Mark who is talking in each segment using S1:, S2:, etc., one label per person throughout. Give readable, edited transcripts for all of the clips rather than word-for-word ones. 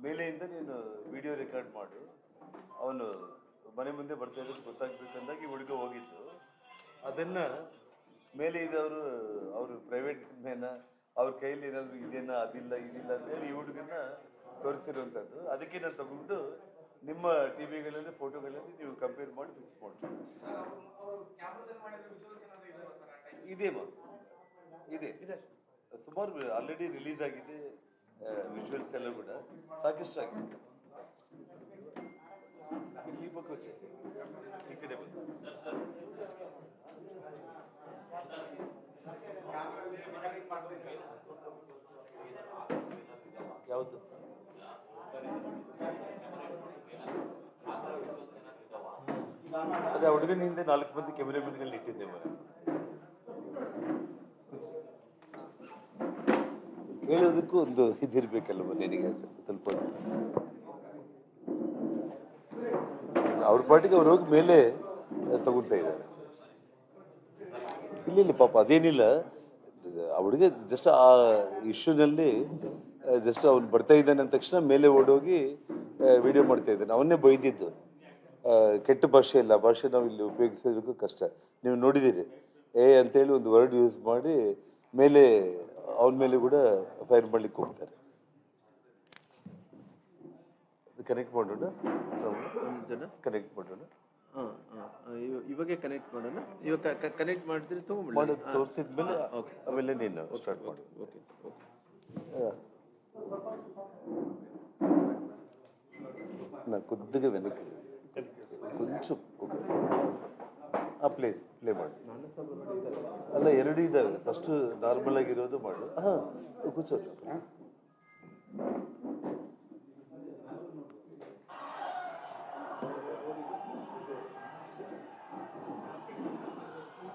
S1: ಮೇಲೆಯಿಂದ ನೀನು video record ಮಾಡು, ಅವನು ಮನೆ ಮುಂದೆ ಬರ್ತಾ ಇರೋದು ಗೊತ್ತಾಗ್ಬೇಕಂದಾಗ ಈ ಹುಡುಗ ಹೋಗಿದ್ದು ಅದನ್ನು ಮೇಲೆ ಇದ್ದವರು ಅವರು ಪ್ರೈವೇಟ್ ಕಂಪ್ನಿಯನ್ನ ಅವ್ರ ಕೈಯಲ್ಲಿ ಏನಾದರೂ ಇದೇನ ಅದಿಲ್ಲ ಇದಿಲ್ಲ ಅಂತೇಳಿ ಈ ಹುಡುಗನ್ನ ತೋರಿಸಿರುವಂಥದ್ದು. ಅದಕ್ಕೆ ನಾನು ತಗೊಂಡು ನಿಮ್ಮ ಟಿವಿಗಳಲ್ಲಿ ಫೋಟೋಗಳಲ್ಲಿ ನೀವು ಕಂಪೇರ್ ಮಾಡಿ ಫಿಕ್ಸ್ ಮಾಡ್ತೀವಿ. ಇದೇಮಾ ಇದೆ ಸುಮಾರು ಆಲ್ರೆಡಿ ರಿಲೀಸ್ ಆಗಿದೆ, ವಿಜುವಲ್ಸ್ ಎಲ್ಲ ಕೂಡ ಸಾಕಷ್ಟು ಆಗಿದೆ. ಇಲ್ಲಿ ಪಕ್ಕ వచ్చేసి ಈ ಕಡೆ ಬಂದು ಯಾವುದು ಅದೇ ಹುಡುಗನ ಹಿಂದೆ 4 ಮಂದಿ ಕ್ಯಾಮೆರಾಮನ್ಗಳನ್ನ ಇಟ್ಟಿದ್ದೆ ಮನೆ ಹೇಳೋದಕ್ಕೂ ಒಂದು ಇದಿರ್ಬೇಕಲ್ವ ನಿನಗೆ ಸ್ವಲ್ಪ. ಅವ್ರ ಪಾಟಿಗೆ ಅವ್ರು ಹೋಗಿ ಮೇಲೆ ತಗೊತಾ ಇದ್ದಾರೆ. ಇಲ್ಲ ಪಾಪ ಅದೇನಿಲ್ಲ, ಹುಡುಗ ಜಸ್ಟ್ ಆ ಇಶ್ಯೂನಲ್ಲಿ ಜಸ್ಟ್ ಅವ್ನು ಬರ್ತಾ ಇದ್ದಾನೆ ಅಂದ ತಕ್ಷಣ ಮೇಲೆ ಓಡೋಗಿ ವಿಡಿಯೋ ಮಾಡ್ತಾ ಇದ್ದಾನೆ. ಅವನ್ನೇ ಬೈದಿದ್ದು, ಕೆಟ್ಟ ಭಾಷೆ ಇಲ್ಲ, ಭಾಷೆ ನಾವು ಇಲ್ಲಿ ಉಪಯೋಗಿಸೋದಕ್ಕೂ ಕಷ್ಟ. ನೀವು ನೋಡಿದ್ದೀರಿ ಅಂತೇಳಿ ಒಂದು ವರ್ಡ್ ಯೂಸ್ ಮಾಡಿ ಮೇಲೆ ಅವನ ಮೇಲೆ ಕೂಡ ಫೈರ್ ಮಾಡ್ಲಿಕ್ಕೆ ಹೋಗ್ತಾರೆ. ಕನೆಕ್ಟ್ ಮಾಡೋಣ, ಕನೆಕ್ಟ್ ಮಾಡೋಣ,
S2: ಇವಾಗೆ ಕನೆಕ್ಟ್ ಮಾಡೋಣ. ಇವಾಗ ಕನೆಕ್ಟ್ ಮಾಡಿದ್ರೆ
S1: ಮಾಡೋದು ತೋರಿಸಿದ್ಮೇಲೆ ಆಮೇಲೆ ನೀನು ಸ್ಟಾರ್ಟ್ ಮಾಡಿ.
S2: ಓಕೆ
S1: ನಾ ಖುದ್ದಿಗೆ వెనక్కి కొంచెం ಪ್ಲೇ ಮಾಡಿ. ಅಲ್ಲ, 2 ಇದ್ದಾವೆ. ಫಸ್ಟ್ ನಾರ್ಮಲ್ ಆಗಿರೋದು ಮಾಡು. ಕೂರ್ಚೋ.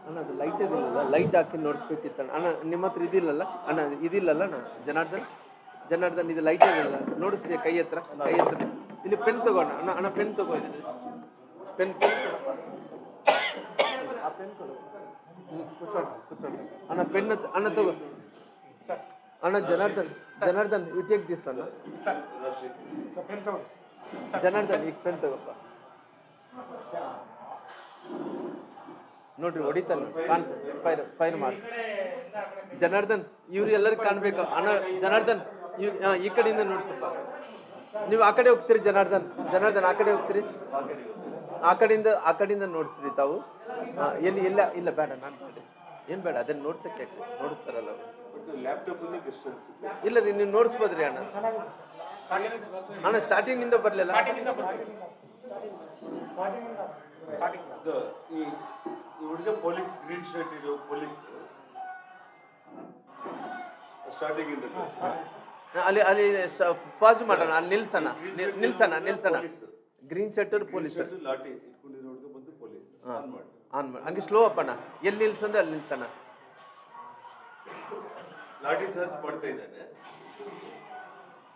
S2: ಅಣ್ಣ ಅದು ಲೈಟ್ ಇರಲಿಲ್ಲ, ಲೈಟ್ ಹಾಕಿ ನೋಡಿಸ್ಬೇಕಿತ್ತಣ್ಣ. ಅಣ್ಣ ನಿಮ್ಮ ಹತ್ರ ಇದಿಲ್ಲಲ್ಲ ಅಣ್ಣ, ಇದಿಲ್ಲಲ್ಲ ಅಣ್ಣ ಜನಾರ್ದನ್ ಇದು ಲೈಟ್ ಇರಲಿಲ್ಲ, ನೋಡಿಸಿ ಕೈ ಹತ್ರ ಇಲ್ಲಿ ಪೆನ್ ತಗೋಣ ಅಣ್ಣ ಪೆನ್ ತಗೋ, ಪೆನ್ ಕೂತ್ಕೊಳ್ಳ ಅಣ್ಣ, ಪೆನ್ ಅಣ್ಣ ತಗೋ ಅಣ್ಣ. ಜನಾರ್ದನ್ ಯು ಟೇಕ್ ದಿಸ್ ಅಣ್ಣ. ಜನಾರ್ದನ್ ಈಗ ಪೆನ್ ತಗೋಪ್ಪ. ನೋಡ್ರಿ ಹೊಡಿತಲ್ಲ, ಫೈರ್ ಮಾಡಿ. ಜನಾರ್ದನ್ ಇವ್ರು ಎಲ್ಲರಿಗೂ ಕಾಣ್ಬೇಕು ಅಣ್ಣ. ಜನಾರ್ದನ್ ಈ ಕಡೆಯಿಂದ ನೋಡಿ ಸ್ವಲ್ಪ. ನೀವು ಆ ಕಡೆ ಹೋಗ್ತೀರಿ ಜನಾರ್ದನ್ ಆ ಕಡೆ ಹೋಗ್ತೀರಿ, ಆ ಕಡೆಯಿಂದ ನೋಡ್ಸ್ರಿ ತಾವು. ಎಲ್ಲಿ ಇಲ್ಲ ಬೇಡ, ನಾನು ಏನ್ ಬೇಡ, ಅದನ್ನ ನೋಡ್ಸಕ್ಕೆ ನೋಡಿಸ್ತಾರಲ್ಲ ಅವರು. ಇಲ್ಲ ರೀ, ನೀವು ನೋಡಿಸ್ಬೋದ್ರಿ ಅಣ್ಣ. ಸ್ಟಾರ್ಟಿಂಗ್ ನಿಂದ ಬರ್ಲಿಲ್ಲ.
S1: ಈ ಹುಡುಗ ಪೊಲೀಸ್ ಗ್ರೀನ್ ಶರ್ಟ್ ಇರೋ ಪೊಲೀಸ್ ಸ್ಟಾರ್ಟಿಂಗ್ ಇಂದ
S2: ಅಲ್ಲಿ ಪಾಸ್ ಮಾಡೋಣ. ಅಲ್ಲಿ ನಿಲ್ಸಣ. ಗ್ರೀನ್ ಶರ್ಟ್ ಪೊಲೀಸ್
S1: ಲಾಠಿ ಇಟ್ಕೊಂಡಿರೋ ಹುಡುಗ ಬಂದು ಪೊಲೀಸ್
S2: ಆನ್ ಮಾಡಿ. ಹಂಗೆ ಸ್ಲೋ ಅಪ್ ಅಣ್ಣ. ಎಲ್ಲಿ ನಿಲ್ಸಂದ್ರೆ ಅಲ್ಲಿ ನಿಲ್ಸಣ.
S1: ಲಾಠಿ ಚಾರ್ಜ್ ಮಾಡ್ತಾ ಇದ್ದಾನೆ.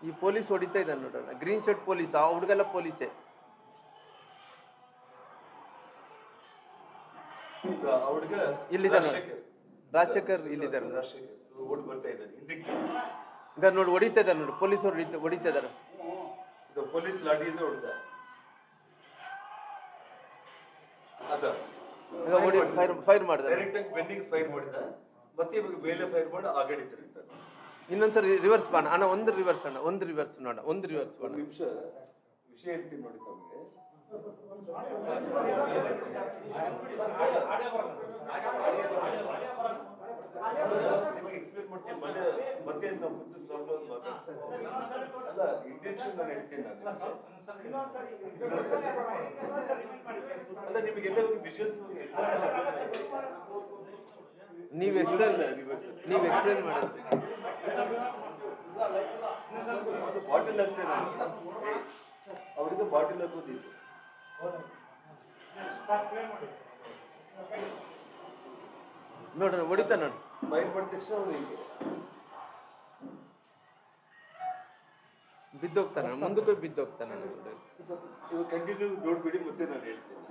S2: ಈ ಪೊಲೀಸ್ ಹೊಡಿತಾ ಇದ್ದಾನೆ ನೋಡೋಣ. ಗ್ರೀನ್ ಶರ್ಟ್ ಪೊಲೀಸ್, ಆ ಹುಡುಗೆಲ್ಲ ಪೊಲೀಸೇ. ಇಲ್ಲಿದ್ದಾನೆ ರಾಜಶೇಖರ್, ಇಲ್ಲಿದ್ದಾರೆ. ಈಗ ನೋಡಿ ಹೊಡಿತಾ ಇದ್ದಾರೆ ನೋಡಿ, ಪೊಲೀಸರು ಹೊಡಿತಾ ಇದ್ದಾರೆ.
S1: ಪೊಲೀಸ್ ಲಾಠಿಯಿಂದ ಹೊಡೆದ.
S2: ಫೈರ್ ಮಾಡಿದ,
S1: ಡೈರೆಕ್ಟ್ ಆಗಿ ಬೆನ್ನಿಗೆ ಫೈರ್ ಮಾಡಿದ. ಮತ್ತೆ ಇವಾಗ ಮೇಲೆ ಫೈರ್ ಮಾಡಿ ಆ ಗಡಿ ತಿರುಗ್ತಾನೆ.
S2: ಇನ್ನೊಂದ್ಸರಿ ರಿವರ್ಸ್ ಬಾಣ ಅಣ್ಣ. ಒಂದು ರಿವರ್ಸ್ ನೋಡ, ಒಂದು ರಿವರ್ಸ್
S1: ನಿಮಿಷ ವಿಷಯ ಹೇಳ್ತೀನಿ ನೋಡಿ ತಮಗೆ. ನಿಮಗೆ ಎಕ್ಸ್ಪ್ಲೇನ್ ಮಾಡ್ತೀನಿ ಮತ್ತೆ ಅಲ್ಲ, ಇಂಟೆನ್ಷನ್ ನಾನು ಹೇಳ್ತೀನಿ. ಅಲ್ಲ, ನಿಮಗೆಲ್ಲ ವಿಜುವಲ್ಸ್
S2: ನೀವು ಎಕ್ಸ್ಪ್ಲೇನ್ ಮಾಡಿ.
S1: ಬಾಟಲ್ ಹಾಕ್ತೇನೆ ಅವ್ರಿಗೆ, ಬಾಟಲ್ ಹಾಕೋದಿತ್ತು.
S2: ನೋಡ್ರಿ ಹೊಡಿತಾ ನೋಡಿ.
S1: ಫೈರ್ ಮಾಡಿದ ತಕ್ಷಣ ಅವ್ರು
S2: ಬಿದ್ದೋಗ್ತಾನೆ, ಮುಂದಕ್ಕೆ ಬಿದ್ದೋಗ್ತಾನೆ.
S1: ಇವಾಗ ಕಂಟಿನ್ಯೂ ನೋಡ್ಬಿಡಿ, ಮತ್ತೆ ನಾನು ಹೇಳ್ತೀನಿ.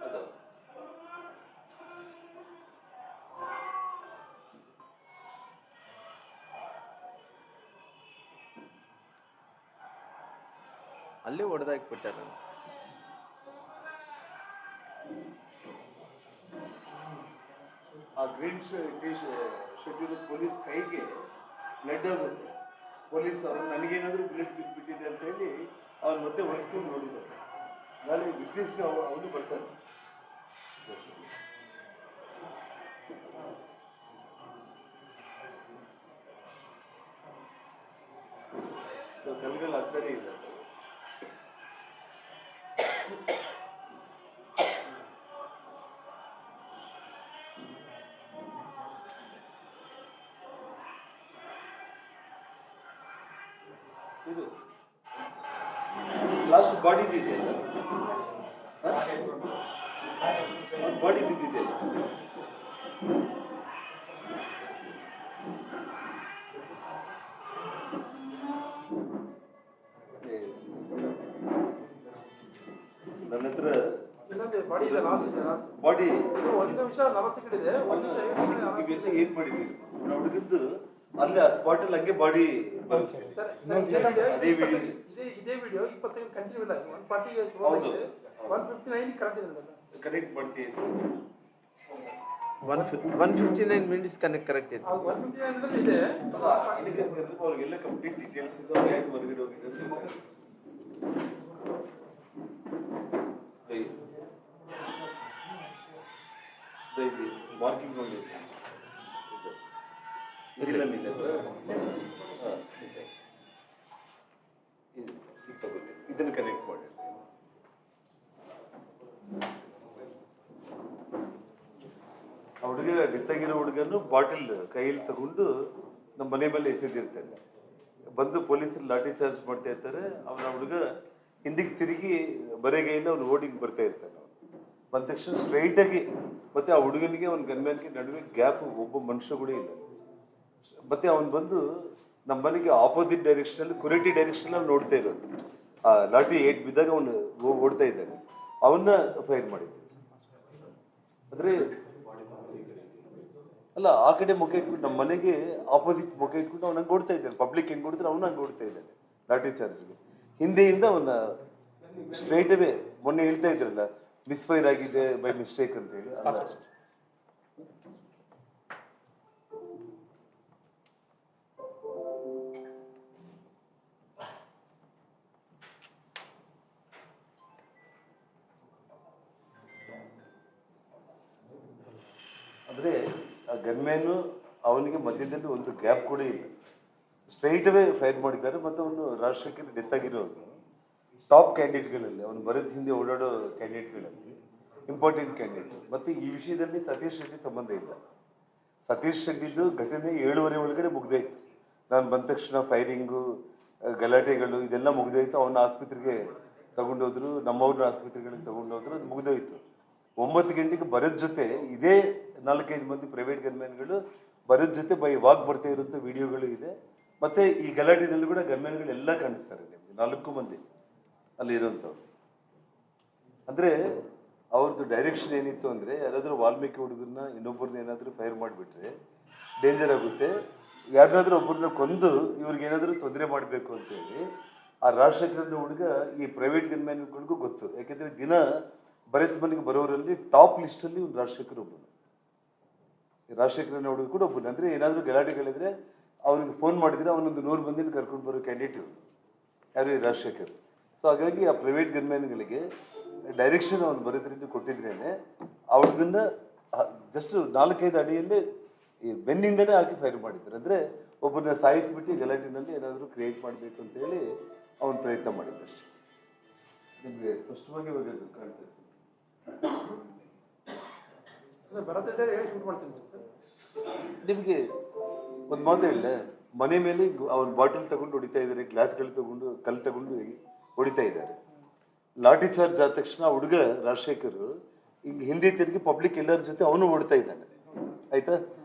S1: ಅದು
S2: ಅಲ್ಲೇ ಹೊಡೆದಾಕ್ಬಿಟ್ಟಾರೆ.
S1: ಆ ಗ್ರೀನ್ ಶೆಡ್ಯೂಲ್ ಪೊಲೀಸ್ ಕೈಗೆ ಬ್ಲಡ್ ಆಗುತ್ತೆ. ಪೊಲೀಸ್ ಅವರು ನನಗೇನಾದರೂ ಬ್ಲಡ್ ಬಿದ್ದುಬಿಟ್ಟಿದೆ ಅಂತ ಹೇಳಿ ಅವ್ರು ಮತ್ತೆ ಒರೆಸ್ಕೊಂಡು ನೋಡಿದ್ದಾರೆ. ನಾಳೆ ವಿಟ್ನೆಸ್ಗೆ ಅವನು ಬರ್ತಾನೆ. ಕಲ್ಗಳು ಆಗ್ತಾನೆ ಇಲ್ಲ. ಇದು ಲಾಸ್ಟ್ ಬಾಡಿ ಇದೆಯಲ್ಲ, ಬಾಡಿ ಬಿದ್ದಿದೆಯಲ್ಲ, ನನ್ನ ಹತ್ರ
S2: ಬಾಡಿ ಇದೆ,
S1: ಬಾಡಿ
S2: ಒಂದು ನಿಮಿಷ 40 ಸೆಕೆಂಡ್ ಇದೆ.
S1: ಇವೆಲ್ಲ ಏನ್ ಮಾಡಿದೀವಿ ನಾವು ಹುಡುಗದ್ದು ಅಲ್ಲೇ ಆ ಸ್ಪಾಟಲ್ಲಿ ಹಂಗೆ ಬಾಡಿ ಅದೇ ವಿಡಿಯೋ
S2: ಇದೇ ವಿಡಿಯೋ 20 ಸೆಕೆಂಡ್ ಕಂಟಿನ್ಯೂ ಇಲ್ಲ. 140 159 ಕರೆಕ್ಟ್ ಇದೆ,
S1: ಕನೆಕ್ಟ್ ಮಾಡ್ತೀವಿ.
S2: 159 ಮಿನಿಟ್ಸ್ ಕರೆಕ್ಟ್ ಇದೆ.
S1: 159 ಇದೆ. ಅವ್ರಿಗೆಲ್ಲ ಕಂಪ್ಲೀಟ್ ಡೀಟೇಲ್ಸ್ ಇದ್ದಾವೆ. ಯಾಕೆ ಹೊರಗಡೆ ಹೋಗಿದ್ದಾರೆ ಮಾರ್ಕಿಂಗ್ ನೋಡಿ ಇದನ್ನು ಕನೆಕ್ಟ್ ಮಾಡಿ. ಆ ಹುಡುಗ ಡೆತ್ತಾಗಿರೋ ಹುಡುಗನ್ನು ಬಾಟಿಲ್ ಕೈಯಲ್ಲಿ ತಗೊಂಡು ನಮ್ಮ ಮನೆ ಮೇಲೆ ಎಸೆದಿರ್ತಾನೆ. ಬಂದು ಪೊಲೀಸರು ಲಾಠಿ ಚಾರ್ಜ್ ಮಾಡ್ತಾ ಇರ್ತಾರೆ. ಅವನ ಹುಡುಗ ಹಿಂದಿಗೆ ತಿರುಗಿ ಬರೆಗೈಯಿಂದ ಅವ್ನು ಓಡಿಗೆ ಬರ್ತಾ ಇರ್ತಾನೆ. ಬಂದ ತಕ್ಷಣ ಸ್ಟ್ರೈಟ್ ಆಗಿ ಮತ್ತೆ ಆ ಹುಡುಗನಿಗೆ ಅವ್ನ ಗನ್ಮ್ಯಾನ್ಗೆ ನಡುವೆ ಗ್ಯಾಪ್ ಒಬ್ಬ ಮನುಷ್ಯ ಕೂಡ ಇಲ್ಲ. ಮತ್ತೆ ಅವನು ಬಂದು ನಮ್ಮ ಮನೆಗೆ ಆಪೋಸಿಟ್ ಡೈರೆಕ್ಷನ್ ಅಲ್ಲಿ ಕುರೆಟಿ ಡೈರೆಕ್ಷನ್ ಅಲ್ಲಿ ನೋಡ್ತಾ ಇರೋದು. ಆ ಲಾಠಿ ಏಟ್ ಬಿದ್ದಾಗ ಅವನು ಓಡ್ತಾ ಇದ್ದಾನೆ. ಅವನ್ನ ಫೈರ್ ಮಾಡಿದ್ದೆ. ಅಂದ್ರೆ ಅಲ್ಲ, ಆ ಕಡೆ ಮುಖ ಇಟ್ಕೊಂಡು ನಮ್ಮ ಮನೆಗೆ ಆಪೋಸಿಟ್ ಮುಖ ಇಟ್ಕೊಂಡು ಅವ್ನು ಹಂಗೆ ಓಡ್ತಾ ಇದ್ದಾನೆ. ಪಬ್ಲಿಕ್ ಹೆಂಗ್ ಓಡಿದ್ರೆ ಅವನು ಹಂಗೆ ಓಡ್ತಾ ಇದ್ದಾನೆ ಲಾಠಿ ಚಾರ್ಜ್ಗೆ. ಹಿಂದೆಯಿಂದ ಅವನ್ನ ಸ್ಟ್ರೈಟ್ ಅವೇ ಮೊನ್ನೆ ಹೇಳ್ತಾ ಇದ್ರಲ್ಲ ಮಿಸ್ಫೈರ್ ಆಗಿದೆ ಬೈ ಮಿಸ್ಟೇಕ್ ಅಂತ ಹೇಳಿ. ಅಂದ್ರೆ ಆ ಗನ್ಮ್ಯಾನು ಅವನಿಗೆ ಮಧ್ಯದಲ್ಲಿ ಒಂದು ಗ್ಯಾಪ್ ಕೂಡ ಇಲ್ಲ. ಸ್ಟ್ರೈಟ್ ಅವೇ ಫೈರ್ ಮಾಡಿದ್ದಾರೆ. ಮತ್ತು ಅವನು ರಾಷ್ಟ್ರಕ್ಕೆ ಡೆತ್ ಆಗಿರೋದು ಟಾಪ್ ಕ್ಯಾಂಡಿಡೇಟ್ಗಳಲ್ಲಿ, ಅವನು ಬರದ ಹಿಂದೆ ಓಡಾಡೋ ಕ್ಯಾಂಡಿಡೇಟ್ಗಳಲ್ಲಿ ಇಂಪಾರ್ಟೆಂಟ್ ಕ್ಯಾಂಡಿಡೇಟ್. ಮತ್ತು ಈ ವಿಷಯದಲ್ಲಿ ಸತೀಶ್ ರೆಡ್ಡಿ ಸಂಬಂಧ ಇಲ್ಲ. ಸತೀಶ್ ರೆಡ್ಡಿದು ಘಟನೆ 7:30 ಒಳಗಡೆ ಮುಗ್ದೋಯ್ತು. ನಾನು ಬಂದ ತಕ್ಷಣ ಫೈರಿಂಗು ಗಲಾಟೆಗಳು ಇದೆಲ್ಲ ಮುಗ್ದೋಯ್ತು. ಅವನ ಆಸ್ಪತ್ರೆಗೆ ತಗೊಂಡೋದ್ರು, ನಮ್ಮವ್ರನ್ನ ಆಸ್ಪತ್ರೆಗಳಿಗೆ ತಗೊಂಡೋದ್ರು, ಅದು ಮುಗ್ದೋಯ್ತು. 9 ಗಂಟೆಗೆ ಬರದ ಜೊತೆ ಇದೇ 4-5 ಮಂದಿ ಪ್ರೈವೇಟ್ ಗನ್ಮ್ಯಾನ್ಗಳು ಬರದ ಜೊತೆ ಬೈ ವಾಕ್ ಬರ್ತಾ ಇರುವಂಥ ವಿಡಿಯೋಗಳು ಇದೆ. ಮತ್ತೆ ಈ ಗಲಾಟೆನಲ್ಲಿ ಕೂಡ ಗನ್ಮ್ಯಾನ್ಗಳು ಎಲ್ಲ ಕಾಣಿಸ್ತಾರೆ ನಿಮಗೆ. 4 ಮಂದಿ ಅಲ್ಲಿ ಇರುವಂಥವ್ರು. ಅಂದ್ರೆ ಅವ್ರದ್ದು ಡೈರೆಕ್ಷನ್ ಏನಿತ್ತು ಅಂದ್ರೆ, ಯಾರಾದ್ರೂ ವಾಲ್ಮೀಕಿ ಹುಡುಗರನ್ನ ಇನ್ನೊಬ್ಬರನ್ನ ಏನಾದರೂ ಫೈರ್ ಮಾಡಿಬಿಟ್ರೆ ಡೇಂಜರ್ ಆಗುತ್ತೆ, ಯಾರನ್ನಾದ್ರೂ ಒಬ್ಬರನ್ನ ಕೊಂದು ಇವ್ರಿಗೆ ಏನಾದರೂ ತೊಂದರೆ ಮಾಡಬೇಕು ಅಂತೇಳಿ ಆ ರಾಜಶೇಖರನ ಹುಡುಗ ಈ ಪ್ರೈವೇಟ್ ಗನ್ಮ್ಯಾನ್ಗಳಿಗೂ ಗೊತ್ತು. ಯಾಕೆಂದ್ರೆ ದಿನ ಭರತ್ ಮನೆಗೆ ಬರೋರಲ್ಲಿ ಟಾಪ್ ಲಿಸ್ಟಲ್ಲಿ ಒಂದು ರಾಜಶೇಖರ್ ಒಬ್ಬನು, ರಾಜಶೇಖರನ ಹುಡುಗ ಕೂಡ ಒಬ್ಬನು. ಅಂದ್ರೆ ಏನಾದರೂ ಗಲಾಟೆಗಳಿದ್ರೆ ಅವ್ರಿಗೆ ಫೋನ್ ಮಾಡಿದ್ರೆ ಅವನೊಂದು 100 ಮಂದಿನ ಕರ್ಕೊಂಡು ಬರೋ ಕ್ಯಾಂಡಿಡೇಟ್ ಇವರು ಯಾರು, ಈ ರಾಜಶೇಖರ್. ಸೊ ಹಾಗಾಗಿ ಆ ಪ್ರೈವೇಟ್ ಗನ್ಮ್ಯಾನ್ಗಳಿಗೆ ಡೈರೆಕ್ಷನ್ ಅವ್ನು ಬರೋದ್ರಿಂದ ಕೊಟ್ಟಿದ್ರೇನೆ ಅವ್ರಿಗನ್ನ ಜಸ್ಟ್ 4-5 ಅಡಿಯಲ್ಲೇ ಈ ಬೆನ್ನಿಂದನೇ ಹಾಕಿ ಫೈರ್ ಮಾಡಿದ್ದಾರೆ. ಅಂದರೆ ಒಬ್ಬರನ್ನ ಸಾಯಿಸ್ಬಿಟ್ಟು ಗಲಾಟಿನಲ್ಲಿ ಏನಾದರೂ ಕ್ರಿಯೇಟ್ ಮಾಡಬೇಕು ಅಂತೇಳಿ ಅವನು ಪ್ರಯತ್ನ ಮಾಡಿದ್ದಷ್ಟೇ. ನಿಮಗೆ ಸ್ಪಷ್ಟವಾಗಿ ಕಾಣ್ತಾ ನಿಮಗೆ ಒಂದು ಮಾತು ಹೇಳಿದೆ, ಮನೆ ಮೇಲೆ ಅವ್ನ ಬಾಟಲ್ ತಗೊಂಡು ಹೊಡಿತಾ ಇದ್ದಾರೆ, ಗ್ಲಾಸ್ಗಳು ತಗೊಂಡು ಕಲ್ಲು ತಗೊಂಡು ಹೊಡಿತಾ ಇದ್ದಾರೆ. ಲಾಠಿ ಚಾರ್ಜ್ ಆದ ತಕ್ಷಣ ಹುಡುಗ ರಾಜಶೇಖರ್ ಹಿಂಗೆ ಹಿಂದೆ ತಿರುಗಿ ಪಬ್ಲಿಕ್ ಎಲ್ಲರ ಜೊತೆ ಅವನು ಓಡ್ತಾ ಇದ್ದಾನೆ. ಆಯ್ತಾ,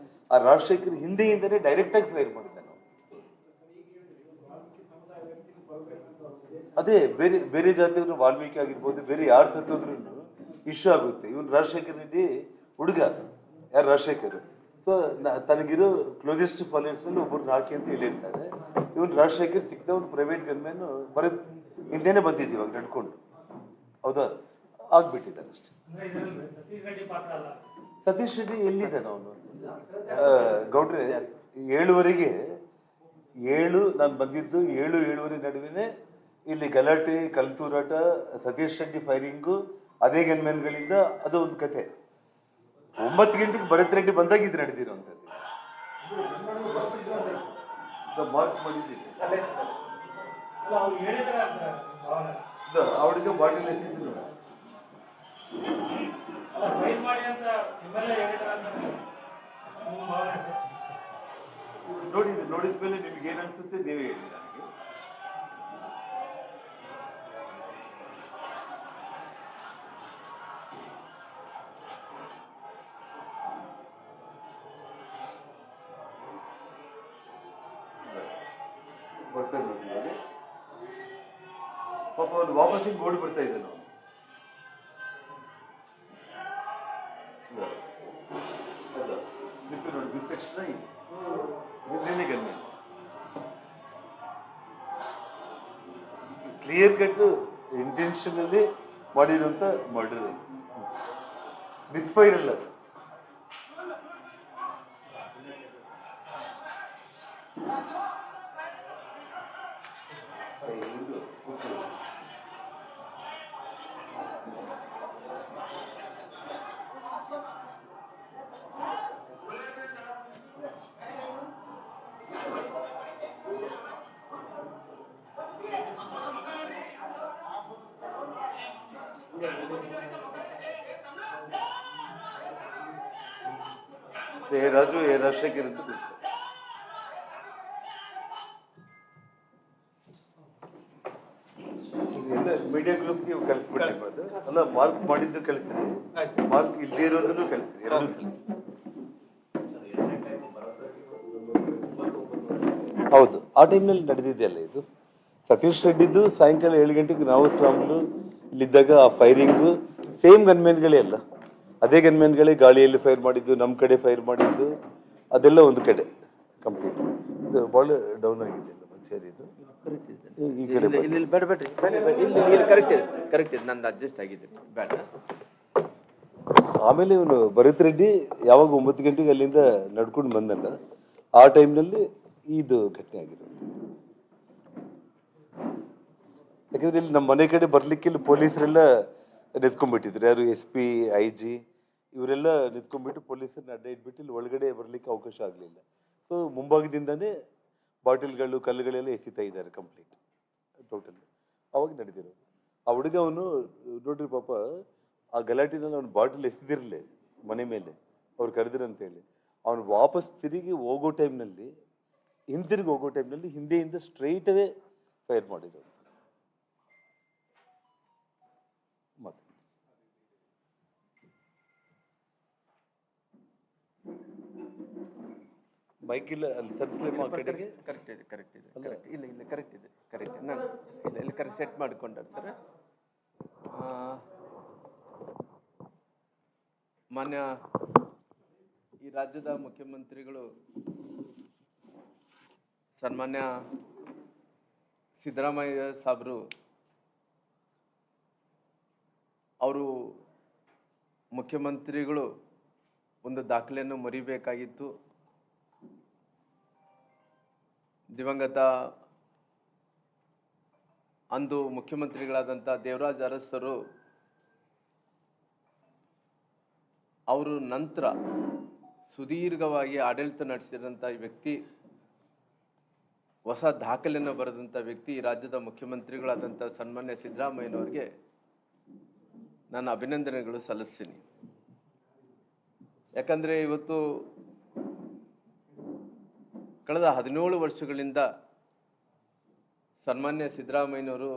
S1: ಆ ರಾಜಶೇಖರ್ ಹಿಂದೆಯಿಂದನೇ ಡೈರೆಕ್ಟ್ ಆಗಿ ಫೈರ್ ಮಾಡಿದ್ದಾನೆ. ಅದೇ ಬೇರೆ ಬೇರೆ ಜಾತಿಯವರು ವಾಲ್ಮೀಕಿ ಆಗಿರ್ಬೋದು, ಬೇರೆ ಯಾರು ಸತ್ತೋದ್ರೂ ಇಶ್ಯೂ ಆಗುತ್ತೆ. ಇವನು ರಾಜಶೇಖರ್ ರೆಡ್ಡಿ ಹುಡುಗ, ಯಾರು ರಾಜಶೇಖರ್. ಸೊ ತನಗಿರೋ ಕ್ಲೋಸೆಸ್ಟ್ ಫಾಲೋವರ್ಸ್ ಅಲ್ಲಿ ಒಬ್ಬರನ್ನ ಹಾಕಿ ಅಂತ ಹೇಳಿರ್ತಾರೆ. ಇವನು ರಾಜಶೇಖರ್ ಸಿಕ್ಕಿದ ಒಂದು ಪ್ರೈವೇಟ್ ಗನ್ಮ್ಯಾನ್ ಹಿಂದೆನೆ ಬಂದಿದ್ದೀವಿ ಇವಾಗ ನಡ್ಕೊಂಡು. ಹೌದಾ, ಆಗ್ಬಿಟ್ಟಿದ್ದಾರೆ ಅಷ್ಟೇ. ಸತೀಶ್ ರೆಡ್ಡಿ ಎಲ್ಲಿದ್ದಾನೆ ಅವನು? ಗೌಡ್ರೆ 7:30ಗೆ ನಾನು ಬಂದಿದ್ದು 7-7:30 ನಡುವೆ ಇಲ್ಲಿ ಗಲಾಟೆ, ಕಲ್ತೂರಾಟ, ಸತೀಶ್ ರೆಡ್ಡಿ ಫೈರಿಂಗು, ಅದೇ ಗನ್ಮ್ಯಾನ್ಗಳಿಂದ ಅದು ಒಂದು ಕತೆ. 9 ಗಂಟೆಗೆ ಭರತ್ ರೆಡ್ಡಿ ಬಂದಾಗ ಇದು ನಡೆದಿರೋಂಥದ್ದು. ಮಾರ್ಕ್ ಮಾಡಿದ್ದೀನಿ. ಅವಳಿಗೆ ಬಾಟಿಲ್ ಎತ್ತಿದ್ರು ನೋಡಿದ್ಮೇಲೆ ನಿಮ್ಗೆ ಏನ್ ಅನ್ಸುತ್ತೆ ನೀವೇ ಹೇಳಿ ನನಗೆ. ಬರ್ತಾ ನೋಡಿದ್ರೆ ಪಾಪ ಅವ್ನು ವಾಪಸ್ ಹಿಂಗೆ ಓಡಿ ಬರ್ತಾ ಇದ್ದಾನೆ. ಬಿತ್ತು ನೋಡಿ, ಬಿದ್ದ ತಕ್ಷಣ ಹಿಂದೆನೆ ಗನ್ನೆ ಕ್ಲಿಯರ್ ಕಟ್ ಇಂಟೆನ್ಷನಲ್ಲಿ ಮಾಡಿರುವಂತ ಮರ್ಡರ್. ಮಿಸ್ಫೈರ್ ಅಲ್ಲ. ರಾಜು ರಾಜಶೇಖರ್ ಅಂತ ಎಲ್ಲ ಮೀಡಿಯಾ ಗ್ರೂಪ್ಗೆ ಕಳಿಸ್ಬಿಟ್ಟು ಅಲ್ಲ, ಮಾರ್ಕ್ ಮಾಡಿದ್ದು ಕಳಿಸ್ರಿ, ಮಾರ್ಕ್ ಇಲ್ಲದೆ ಇರೋದನ್ನು ಕಳಿಸ್ರಿ, ಎರಡೂ ಕಳಿಸ್ರಿ. ಹೌದು, ಆ ಟೈಮ್ನಲ್ಲಿ ನಡೆದಿದೆಯಲ್ಲ ಇದು. ಸತೀಶ್ ರೆಡ್ಡಿದ್ದು ಸಾಯಂಕಾಲ 7 ಗಂಟೆಗೆ ನಾವು ಶ್ರಾಮಲು ಇಲ್ಲಿದ್ದಾಗ ಆ ಫೈರಿಂಗು ಸೇಮ್ ಗನ್ಮ್ಯಾನ್ಗಳೇ ಅಲ್ಲ, ಅದೇ ಗನ್ಮ್ಯಾನ್ಗಳೇ ಗಾಳಿಯಲ್ಲಿ ಫೈರ್ ಮಾಡಿದ್ದು, ನಮ್ಮ ಕಡೆ ಫೈರ್ ಮಾಡಿದ್ದು, ಅದೆಲ್ಲ ಒಂದು ಕಡೆ ಕಂಪ್ಲೀಟ್. ಇದು ಭಾಳ ಡೌನ್ ಆಗಿದೆ ಮಂಚೇರಿ. ಇದು ಈ ಕಡೆ
S2: ಕರೆಕ್ಟ್ ಇದೆ, ನಂದು ಅಡ್ಜಸ್ಟ್ ಆಗಿದೆ ಬೇಡ.
S1: ಆಮೇಲೆ ಇವನು ಭರತ್ ರೆಡ್ಡಿ ಯಾವಾಗ 9 ಗಂಟೆಗೆ ಅಲ್ಲಿಂದ ನಡ್ಕೊಂಡು ಬಂದಲ್ಲ, ಆ ಟೈಮ್ನಲ್ಲಿ ಇದು ಘಟನೆ ಆಗಿರೋದು. ಯಾಕಂದ್ರೆ ಇಲ್ಲಿ ನಮ್ಮ ಮನೆ ಕಡೆ ಬರ್ಲಿಕ್ಕೆ ಇಲ್ಲಿ ಪೊಲೀಸರೆಲ್ಲ ನಿಂತ್ಕೊಂಡ್ಬಿಟ್ಟಿದ್ರು. ಯಾರು SP, IG ಇವರೆಲ್ಲ ನಿಂತ್ಕೊಂಡ್ಬಿಟ್ಟು ಪೊಲೀಸರನ್ನ ಅಡ್ಡ ಇಟ್ಬಿಟ್ಟು ಇಲ್ಲಿ ಒಳಗಡೆ ಬರ್ಲಿಕ್ಕೆ ಅವಕಾಶ ಆಗಲಿಲ್ಲ. ಸೊ ಮುಂಭಾಗದಿಂದಾನೇ ಬಾಟಿಲ್ಗಳು, ಕಲ್ಲುಗಳೆಲ್ಲ ಎಸಿತಾ ಇದ್ದಾರೆ ಕಂಪ್ಲೀಟ್ ಟೋಟಲ್. ಅವಾಗ ನಡೆದಿರೋದು. ಆ ಹುಡುಗ ಅವನು ನೋಡ್ರಿ ಪಾಪ, ಆ ಗಲಾಟಿನಲ್ಲಿ ಅವ್ನು ಬಾಟಿಲ್ ಎಸೆದಿರಲಿ ಮನೆ ಮೇಲೆ, ಅವ್ರು ಕರೆದಿರಂತೇಳಿ ಅವನು ವಾಪಸ್ ತಿರುಗಿ ಹೋಗೋ ಟೈಮ್ನಲ್ಲಿ, ಹಿಂತಿರುಗಿ ಹೋಗೋ ಟೈಮ್ನಲ್ಲಿ ಹಿಂದೆಯಿಂದ ಸ್ಟ್ರೈಟ್ ಅವೇ ಫೈರ್ ಮಾಡಿರೋದು. ಮತ್ತೆ ಮೈಕ್ ಇಲ್ಲ ಅಲ್ಲಿ ಸರ್ಸ್ಲೇಮ ಆ ಕಡೆಗೆ.
S2: ಕರೆಕ್ಟ್ ಇದೆ ಇಲ್ಲ ಕರೆಕ್ಟ್ ಇದೆ ನಾನು ಇಲ್ಲಿ ಕರೆಕ್ಟ್ ಸೆಟ್ ಮಾಡಿಕೊಂಡಾರೆ ಸರ್. ಮಾನ್ಯ ಈ ರಾಜ್ಯದ ಮುಖ್ಯಮಂತ್ರಿಗಳು ಸನ್ಮಾನ್ಯ ಸಿದ್ದರಾಮಯ್ಯ ಸಾಹೇಬರು ಅವರು ಮುಖ್ಯಮಂತ್ರಿಗಳು ಒಂದು ದಾಖಲೆಯನ್ನು ಮರಿಬೇಕಾಗಿತ್ತು. ದಿವಂಗತ ಅಂದು ಮುಖ್ಯಮಂತ್ರಿಗಳಾದಂಥ ದೇವರಾಜ್ ಅರಸರು ಅವರು ನಂತರ ಸುದೀರ್ಘವಾಗಿ ಆಡಳಿತ ನಡೆಸಿದಂಥ ವ್ಯಕ್ತಿ, ಹೊಸ ದಾಖಲೆಯನ್ನು ಬರೆದಂಥ ವ್ಯಕ್ತಿ, ಈ ರಾಜ್ಯದ ಮುಖ್ಯಮಂತ್ರಿಗಳಾದಂಥ ಸನ್ಮಾನ್ಯ ಸಿದ್ದರಾಮಯ್ಯನವರಿಗೆ ನಾನು ಅಭಿನಂದನೆಗಳು ಸಲ್ಲಿಸ್ತೀನಿ. ಯಾಕಂದರೆ ಇವತ್ತು ಕಳೆದ 17 ವರ್ಷಗಳಿಂದ ಸನ್ಮಾನ್ಯ ಸಿದ್ದರಾಮಯ್ಯನವರು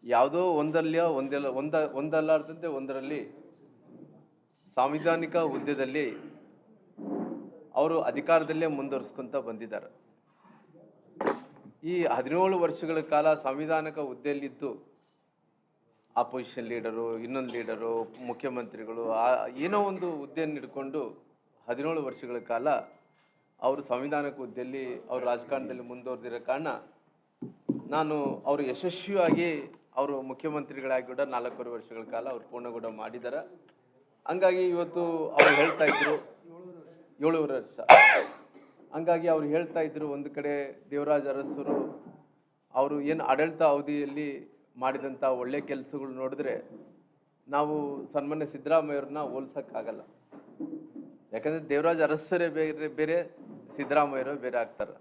S2: ಯಾವುದೋ ಒಂದಲ್ಲಾರ್ದಂತೆ ಒಂದರಲ್ಲಿ ಸಾಂವಿಧಾನಿಕ ಹುದ್ದೆಯಲ್ಲಿ ಅವರು ಅಧಿಕಾರದಲ್ಲೇ ಮುಂದುವರಿಸ್ಕೊಂತ ಬಂದಿದ್ದಾರೆ. ಈ 17 ವರ್ಷಗಳ ಕಾಲ ಸಾಂವಿಧಾನಿಕ ಹುದ್ದೆಯಲ್ಲಿದ್ದು ಆಪೋಸಿಷನ್ ಲೀಡರು, ಇನ್ನೊಂದು ಲೀಡರು, ಮುಖ್ಯಮಂತ್ರಿಗಳು ಏನೋ ಒಂದು ಹುದ್ದೆಯನ್ನು ಹಿಡ್ಕೊಂಡು 17 ವರ್ಷಗಳ ಕಾಲ ಅವರು ಸಂವಿಧಾನಿಕ ಹುದ್ದೆಯಲ್ಲಿ ಅವರು ರಾಜಕಾರಣದಲ್ಲಿ ಮುಂದುವರೆದಿರೋ ಕಾರಣ ನಾನು ಅವರು ಯಶಸ್ವಿಯಾಗಿ ಅವರು ಮುಖ್ಯಮಂತ್ರಿಗಳಾಗಿ ಕೂಡ 4.5 ವರ್ಷಗಳ ಕಾಲ ಅವ್ರು ಪೂರ್ಣಗೊಂಡ ಮಾಡಿದ್ದಾರೆ. ಹಂಗಾಗಿ ಇವತ್ತು ಅವ್ರು ಹೇಳ್ತಾ ಇದ್ರು 7 ವರ್ಷ. ಹಂಗಾಗಿ ಅವ್ರು ಹೇಳ್ತಾ ಇದ್ರು ಒಂದು ಕಡೆ ದೇವರಾಜ ಅರಸರು ಅವರು ಏನು ಆಡಳಿತ ಅವಧಿಯಲ್ಲಿ ಮಾಡಿದಂಥ ಒಳ್ಳೆ ಕೆಲಸಗಳು ನೋಡಿದ್ರೆ ನಾವು ಸನ್ಮಾನ್ಯ ಸಿದ್ದರಾಮಯ್ಯವ್ರನ್ನ ಹೋಲ್ಸೋಕ್ಕಾಗಲ್ಲ. ಯಾಕಂದರೆ ದೇವರಾಜ ಅರಸರೇ ಬೇರೆ ಬೇರೆ, ಸಿದ್ದರಾಮಯ್ಯರು ಬೇರೆ ಆಗ್ತಾರೆ.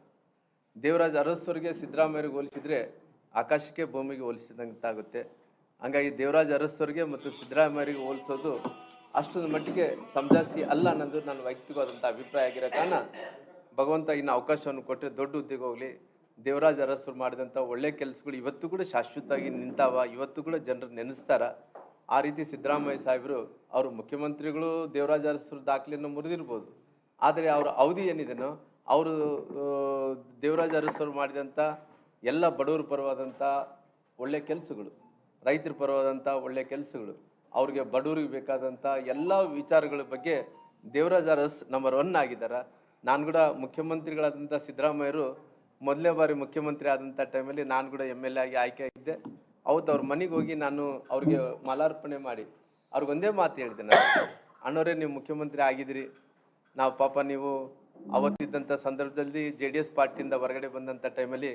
S2: ದೇವರಾಜ ಅರಸರಿಗೆ ಸಿದ್ದರಾಮಯ್ಯರಿಗೆ ಹೋಲಿಸಿದ್ರೆ ಆಕಾಶಕ್ಕೆ ಭೂಮಿಗೆ ಹೋಲಿಸಿದಂತಾಗುತ್ತೆ. ಹಂಗಾಗಿ ದೇವರಾಜ ಅರಸರಿಗೆ ಮತ್ತು ಸಿದ್ದರಾಮಯ್ಯರಿಗೆ ಹೋಲಿಸೋದು ಅಷ್ಟೊಂದು ಮಟ್ಟಿಗೆ ಸಮಜಾಸಿ ಅಲ್ಲ ಅನ್ನೋದು ನನ್ನ ವೈಯಕ್ತಿಕವಾದಂಥ ಅಭಿಪ್ರಾಯ ಆಗಿರೋ ಕಾರಣ ಭಗವಂತ ಇನ್ನು ಅವಕಾಶವನ್ನು ಕೊಟ್ಟರೆ ದೊಡ್ಡ ಹುದ್ದೆಗೆ ಹೋಗಲಿ. ದೇವರಾಜ ಅರಸರು ಮಾಡಿದಂಥ ಒಳ್ಳೆ ಕೆಲಸಗಳು ಇವತ್ತು ಕೂಡ ಶಾಶ್ವತವಾಗಿ ನಿಂತಾವ, ಇವತ್ತು ಕೂಡ ಜನರು ನೆನೆಸ್ತಾರ. ಆ ರೀತಿ ಸಿದ್ದರಾಮಯ್ಯ ಸಾಹೇಬರು ಅವರು ಮುಖ್ಯಮಂತ್ರಿಗಳು ದೇವರಾಜ ಅರಸರು ದಾಖಲೆಯನ್ನು ಮುರಿದಿರ್ಬೋದು, ಆದರೆ ಅವರ ಅವಧಿ ಏನಿದೆನೋ ಅವರು ದೇವರಾಜ ಅರಸರು ಮಾಡಿದಂಥ ಎಲ್ಲ ಬಡವರ ಪರವಾದಂಥ ಒಳ್ಳೆ ಕೆಲಸಗಳು, ರೈತರ ಪರವಾದಂಥ ಒಳ್ಳೆ ಕೆಲಸಗಳು, ಅವ್ರಿಗೆ ಬಡವರಿಗೆ ಬೇಕಾದಂಥ ಎಲ್ಲ ವಿಚಾರಗಳ ಬಗ್ಗೆ ದೇವರಾಜ ಅರಸ್ ನಂಬರ್ 1 ಆಗಿದ್ದಾರೆ. ನಾನು ಕೂಡ ಮುಖ್ಯಮಂತ್ರಿಗಳಾದಂಥ ಸಿದ್ದರಾಮಯ್ಯರು ಮೊದಲನೇ ಬಾರಿ ಮುಖ್ಯಮಂತ್ರಿ ಆದಂಥ ಟೈಮಲ್ಲಿ ನಾನು ಕೂಡ MLA ಆಗಿ ಆಯ್ಕೆ ಆಗಿದ್ದೆ. ಅವತ್ತು ಅವ್ರ ಮನೆಗೆ ಹೋಗಿ ನಾನು ಅವ್ರಿಗೆ ಮಾಲಾರ್ಪಣೆ ಮಾಡಿ ಅವ್ರಿಗೊಂದೇ ಮಾತು ಹೇಳಿದೆ, ನಾನು ಅಣ್ಣವರೇ ನೀವು ಮುಖ್ಯಮಂತ್ರಿ ಆಗಿದ್ದೀರಿ, ನಾವು ಪಾಪ ನೀವು ಅವತ್ತಿದ್ದಂಥ ಸಂದರ್ಭದಲ್ಲಿ JDS ಪಾರ್ಟಿಯಿಂದ ಹೊರಗಡೆ ಬಂದಂಥ ಟೈಮಲ್ಲಿ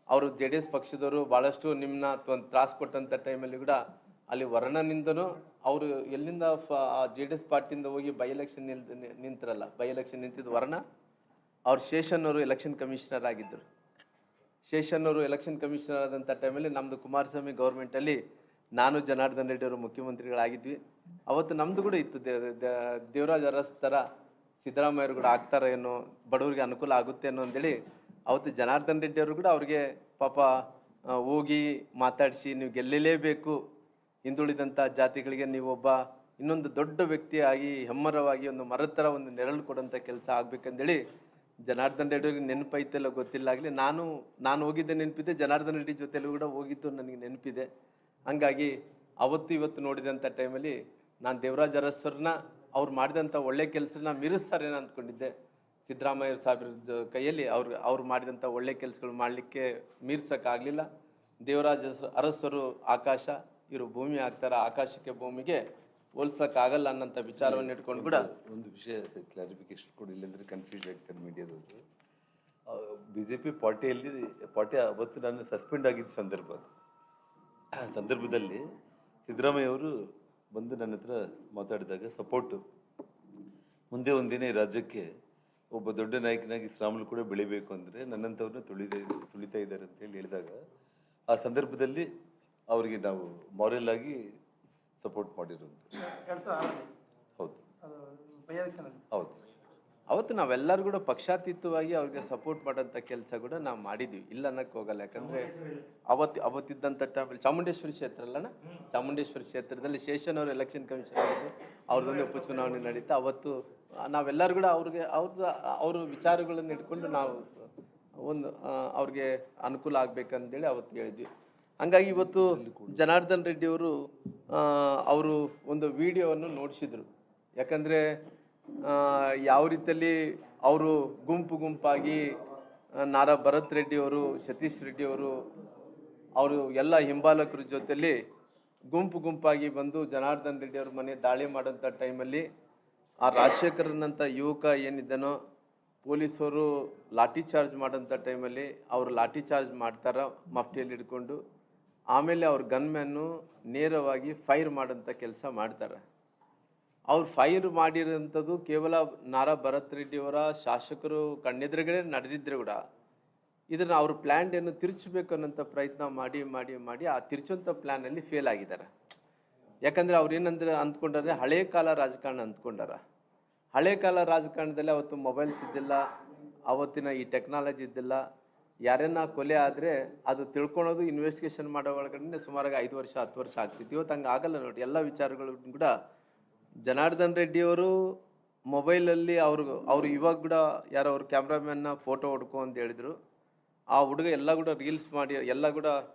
S2: ಅವರು JDS ಪಕ್ಷದವರು ಭಾಳಷ್ಟು ನಿಮ್ಮನ್ನ ತ್ರಾಸು ಕೊಟ್ಟಂಥ ಟೈಮಲ್ಲಿ ಕೂಡ ಅಲ್ಲಿ ವರ್ಣನಿಂದನೂ ಅವರು ಎಲ್ಲಿಂದ JDS ಪಾರ್ಟಿಯಿಂದ ಹೋಗಿ ಬೈ ಎಲೆಕ್ಷನ್ ನಿಂತಿರಲ್ಲ, ಬೈ ಎಲೆಕ್ಷನ್ ನಿಂತಿದ್ದು ವರ್ಣ. ಅವ್ರು ಶೇಷನ್ ಅವರು ಎಲೆಕ್ಷನ್ ಕಮಿಷನರ್ ಆಗಿದ್ದರು. ಶೇಷನ್ ಅವರು ಎಲೆಕ್ಷನ್ ಕಮಿಷನರ್ ಆದಂಥ ಟೈಮಲ್ಲಿ ನಮ್ಮದು ಕುಮಾರಸ್ವಾಮಿ ಗೌರ್ಮೆಂಟಲ್ಲಿ ನಾನು ಜನಾರ್ದನ್ ರೆಡ್ಡಿ ಅವರು ಮುಖ್ಯಮಂತ್ರಿಗಳಾಗಿದ್ವಿ. ಅವತ್ತು ನಮ್ಮದು ಕೂಡ ಇತ್ತು ದೇವರಾಜ ಅರಸ್ ಥರ ಸಿದ್ದರಾಮಯ್ಯರು ಕೂಡ ಆಗ್ತಾರೇನೋ, ಬಡವರಿಗೆ ಅನುಕೂಲ ಆಗುತ್ತೆ ಅನ್ನೋ ಅಂತೇಳಿ ಅವತ್ತು ಜನಾರ್ದನ್ ರೆಡ್ಡಿ ಅವರು ಕೂಡ ಅವ್ರಿಗೆ ಪಾಪ ಹೋಗಿ ಮಾತಾಡಿಸಿ ನೀವು ಗೆಲ್ಲಲೇಬೇಕು, ಹಿಂದುಳಿದಂಥ ಜಾತಿಗಳಿಗೆ ನೀವೊಬ್ಬ ಇನ್ನೊಂದು ದೊಡ್ಡ ವ್ಯಕ್ತಿಯಾಗಿ ಹೆಮ್ಮರವಾಗಿ ಒಂದು ಮರದ ಥರ ಒಂದು ನೆರಳು ಕೊಡೋಂಥ ಕೆಲಸ ಆಗ್ಬೇಕಂದೇಳಿ ಜನಾರ್ದನ್ ರೆಡ್ಡಿ ಅವ್ರಿಗೆ ನೆನಪೈತೆಲ್ಲ ಗೊತ್ತಿಲ್ಲ ಆಗಲಿ, ನಾನು ಹೋಗಿದ್ದೆ ನೆನಪಿದೆ, ಜನಾರ್ದನ್ ರೆಡ್ಡಿ ಜೊತೆಲೂ ಕೂಡ ಹೋಗಿದ್ದು ನನಗೆ ನೆನಪಿದೆ. ಹಂಗಾಗಿ ಅವತ್ತು ಇವತ್ತು ನೋಡಿದಂಥ ಟೈಮಲ್ಲಿ ನಾನು ದೇವರಾಜ ಅರಸರನ್ನ ಅವ್ರು ಮಾಡಿದಂಥ ಒಳ್ಳೆ ಕೆಲಸನ ಮೀರಿಸ್ತಾರೇನೋ ಅಂದ್ಕೊಂಡಿದ್ದೆ. ಸಿದ್ದರಾಮಯ್ಯ ಸಾಹೇಬ್ರ ಕೈಯಲ್ಲಿ ಅವ್ರು ಮಾಡಿದಂಥ ಒಳ್ಳೆ ಕೆಲಸಗಳು ಮಾಡಲಿಕ್ಕೆ ಮೀರ್ಸೋಕ್ಕಾಗಲಿಲ್ಲ. ದೇವರಾಜ ಅರಸರು ಆಕಾಶ, ಇವರು ಭೂಮಿ ಆಗ್ತಾರೆ, ಆಕಾಶಕ್ಕೆ ಭೂಮಿಗೆ ಹೋಲ್ಸೋಕ್ಕಾಗಲ್ಲ ಅನ್ನೋಂಥ ವಿಚಾರವನ್ನು ಇಟ್ಕೊಂಡು ಕೂಡ
S1: ಒಂದು ವಿಷಯ ಕ್ಲಾರಿಫಿಕೇಶನ್ ಕೊಡಿ, ಇಲ್ಲಂದ್ರೆ ಕನ್ಫ್ಯೂಸ್ ಆಗ್ತಾರೆ ಮೀಡಿಯಾದವರು. BJP ಪಾರ್ಟಿ ಅವತ್ತು ನಾನು ಸಸ್ಪೆಂಡ್ ಆಗಿದ್ದ ಸಂದರ್ಭ, ಅದು ಆ ಸಂದರ್ಭದಲ್ಲಿ ಸಿದ್ದರಾಮಯ್ಯ ಅವರು ಬಂದು ನನ್ನ ಹತ್ರ ಮಾತಾಡಿದಾಗ ಸಪೋರ್ಟು, ಮುಂದೆ ಒಂದಿನ ಈ ರಾಜ್ಯಕ್ಕೆ ಒಬ್ಬ ದೊಡ್ಡ ನಾಯಕನಾಗಿ ಶ್ರಾಮಲು ಕೂಡ ಬೆಳಿಬೇಕು ಅಂದರೆ ನನ್ನಂಥವ್ರನ್ನ ತುಳಿತಾ ಇದ್ದಾರೆ ಅಂತ ಹೇಳಿ ಹೇಳಿದಾಗ ಆ ಸಂದರ್ಭದಲ್ಲಿ ಅವರಿಗೆ ನಾವು ಮಾರಲ್ ಆಗಿ ಸಪೋರ್ಟ್ ಮಾಡಿರೋದು. ಹೌದು ಹೌದು,
S2: ಅವತ್ತು ನಾವೆಲ್ಲರೂ ಕೂಡ ಪಕ್ಷಾತೀತವಾಗಿ ಅವ್ರಿಗೆ ಸಪೋರ್ಟ್ ಮಾಡೋಂಥ ಕೆಲಸ ಕೂಡ ನಾವು ಮಾಡಿದ್ವಿ, ಇಲ್ಲ ಅನ್ನಕ್ಕೆ ಹೋಗಲ್ಲ. ಯಾಕಂದರೆ ಅವತ್ತಿದ್ದಂಥ ಟೈಮಲ್ಲಿ ಚಾಮುಂಡೇಶ್ವರಿ ಕ್ಷೇತ್ರ ಅಲ್ಲಣ್ಣ, ಚಾಮುಂಡೇಶ್ವರಿ ಕ್ಷೇತ್ರದಲ್ಲಿ ಶೇಷನ್ ಅವರು ಎಲೆಕ್ಷನ್ ಕಮಿಷನ್ ಆಗಿದ್ದು, ಅವ್ರದ್ದೊಂದು ಉಪಚುನಾವಣೆ ನಡೀತಾ ಅವತ್ತು ನಾವೆಲ್ಲರೂ ಕೂಡ ಅವ್ರ ವಿಚಾರಗಳನ್ನು ಇಟ್ಕೊಂಡು ನಾವು ಒಂದು ಅವ್ರಿಗೆ ಅನುಕೂಲ ಆಗ್ಬೇಕಂತೇಳಿ ಅವತ್ತು ಹೇಳಿದ್ವಿ. ಹಂಗಾಗಿ ಇವತ್ತು ಜನಾರ್ದನ್ ರೆಡ್ಡಿ ಅವರು ಒಂದು ವಿಡಿಯೋವನ್ನು ನೋಡಿಸಿದ್ರು. ಯಾಕಂದರೆ ಯಾವ ರೀತಿಯಲ್ಲಿ ಅವರು ಗುಂಪಾಗಿ ನಾರಾ ಭರತ್ ರೆಡ್ಡಿ ಅವರು, ಸತೀಶ್ ರೆಡ್ಡಿ ಅವರು ಎಲ್ಲ ಹಿಂಬಾಲಕರ ಜೊತೆಲಿ ಗುಂಪಾಗಿ ಬಂದು ಜನಾರ್ದನ್ ರೆಡ್ಡಿ ಅವ್ರ ಮನೆ ದಾಳಿ ಮಾಡೋಂಥ ಟೈಮಲ್ಲಿ ಆ ರಾಜಶೇಖರನಂಥ ಯುವಕ ಏನಿದ್ದಾನೋ ಪೊಲೀಸರು ಲಾಠಿ ಚಾರ್ಜ್ ಮಾಡೋಂಥ ಟೈಮಲ್ಲಿ ಅವರು ಲಾಠಿ ಚಾರ್ಜ್ ಮಾಡ್ತಾರ ಮಫ್ಟಿಯಲ್ಲಿ ಹಿಡ್ಕೊಂಡು, ಆಮೇಲೆ ಅವ್ರ ಗನ್ಮ್ಯಾನು ನೇರವಾಗಿ ಫೈರ್ ಮಾಡೋಂಥ ಕೆಲಸ ಮಾಡ್ತಾರೆ. ಅವ್ರು ಫೈರ್ ಮಾಡಿರೋಂಥದ್ದು ಕೇವಲ ನಾರಾ ಭರತ್ ರೆಡ್ಡಿಯವರ ಶಾಸಕರು ಕಣ್ಣೆದುರುಗಡೆ ನಡೆದಿದ್ರೆ ಕೂಡ ಇದನ್ನು ಅವ್ರ ಪ್ಲ್ಯಾನ್ ಏನು ತಿರುಚಬೇಕು ಅನ್ನೋಂಥ ಪ್ರಯತ್ನ ಮಾಡಿ ಆ ತಿರುಚುವಂಥ ಪ್ಲ್ಯಾನಲ್ಲಿ ಫೇಲ್ ಆಗಿದ್ದಾರೆ. ಯಾಕಂದರೆ ಅವ್ರು ಏನಂದ್ರೆ ಅಂದ್ಕೊಂಡ್ರೆ ಹಳೆ ಕಾಲ ರಾಜಕಾರಣ ಅಂದ್ಕೊಂಡಾರ. ಹಳೆ ಕಾಲ ರಾಜಕಾರಣದಲ್ಲಿ ಅವತ್ತು ಮೊಬೈಲ್ಸ್ ಇದ್ದಿಲ್ಲ, ಅವತ್ತಿನ ಈ ಟೆಕ್ನಾಲಜಿ ಇದ್ದಿಲ್ಲ. ಯಾರನ್ನ ಕೊಲೆ ಆದರೆ ಅದು ತಿಳ್ಕೊಳೋದು ಇನ್ವೆಸ್ಟಿಗೇಷನ್ ಮಾಡೋ ಒಳಗಡೆ ಸುಮಾರಾಗಿ 5 ವರ್ಷ 10 ವರ್ಷ ಆಗ್ತಿತ್ತು. ಇವತ್ತು ಹಂಗೆ ಆಗಲ್ಲ ನೋಡಿ. ಎಲ್ಲ ವಿಚಾರಗಳು ಕೂಡ ಜನಾರ್ದನ್ ರೆಡ್ಡಿಯವರು ಮೊಬೈಲಲ್ಲಿ ಅವರು ಇವಾಗ ಕೂಡ ಯಾರೋ ಅವ್ರ ಕ್ಯಾಮ್ರಾಮ್ಯಾನ್ನ ಫೋಟೋ ಹೊಡ್ಕೊ ಅಂತ ಹೇಳಿದ್ರು. ಆ ಹುಡುಗ ಎಲ್ಲ ಕೂಡ ರೀಲ್ಸ್ ಮಾಡಿ ಎಲ್ಲ ಕೂಡ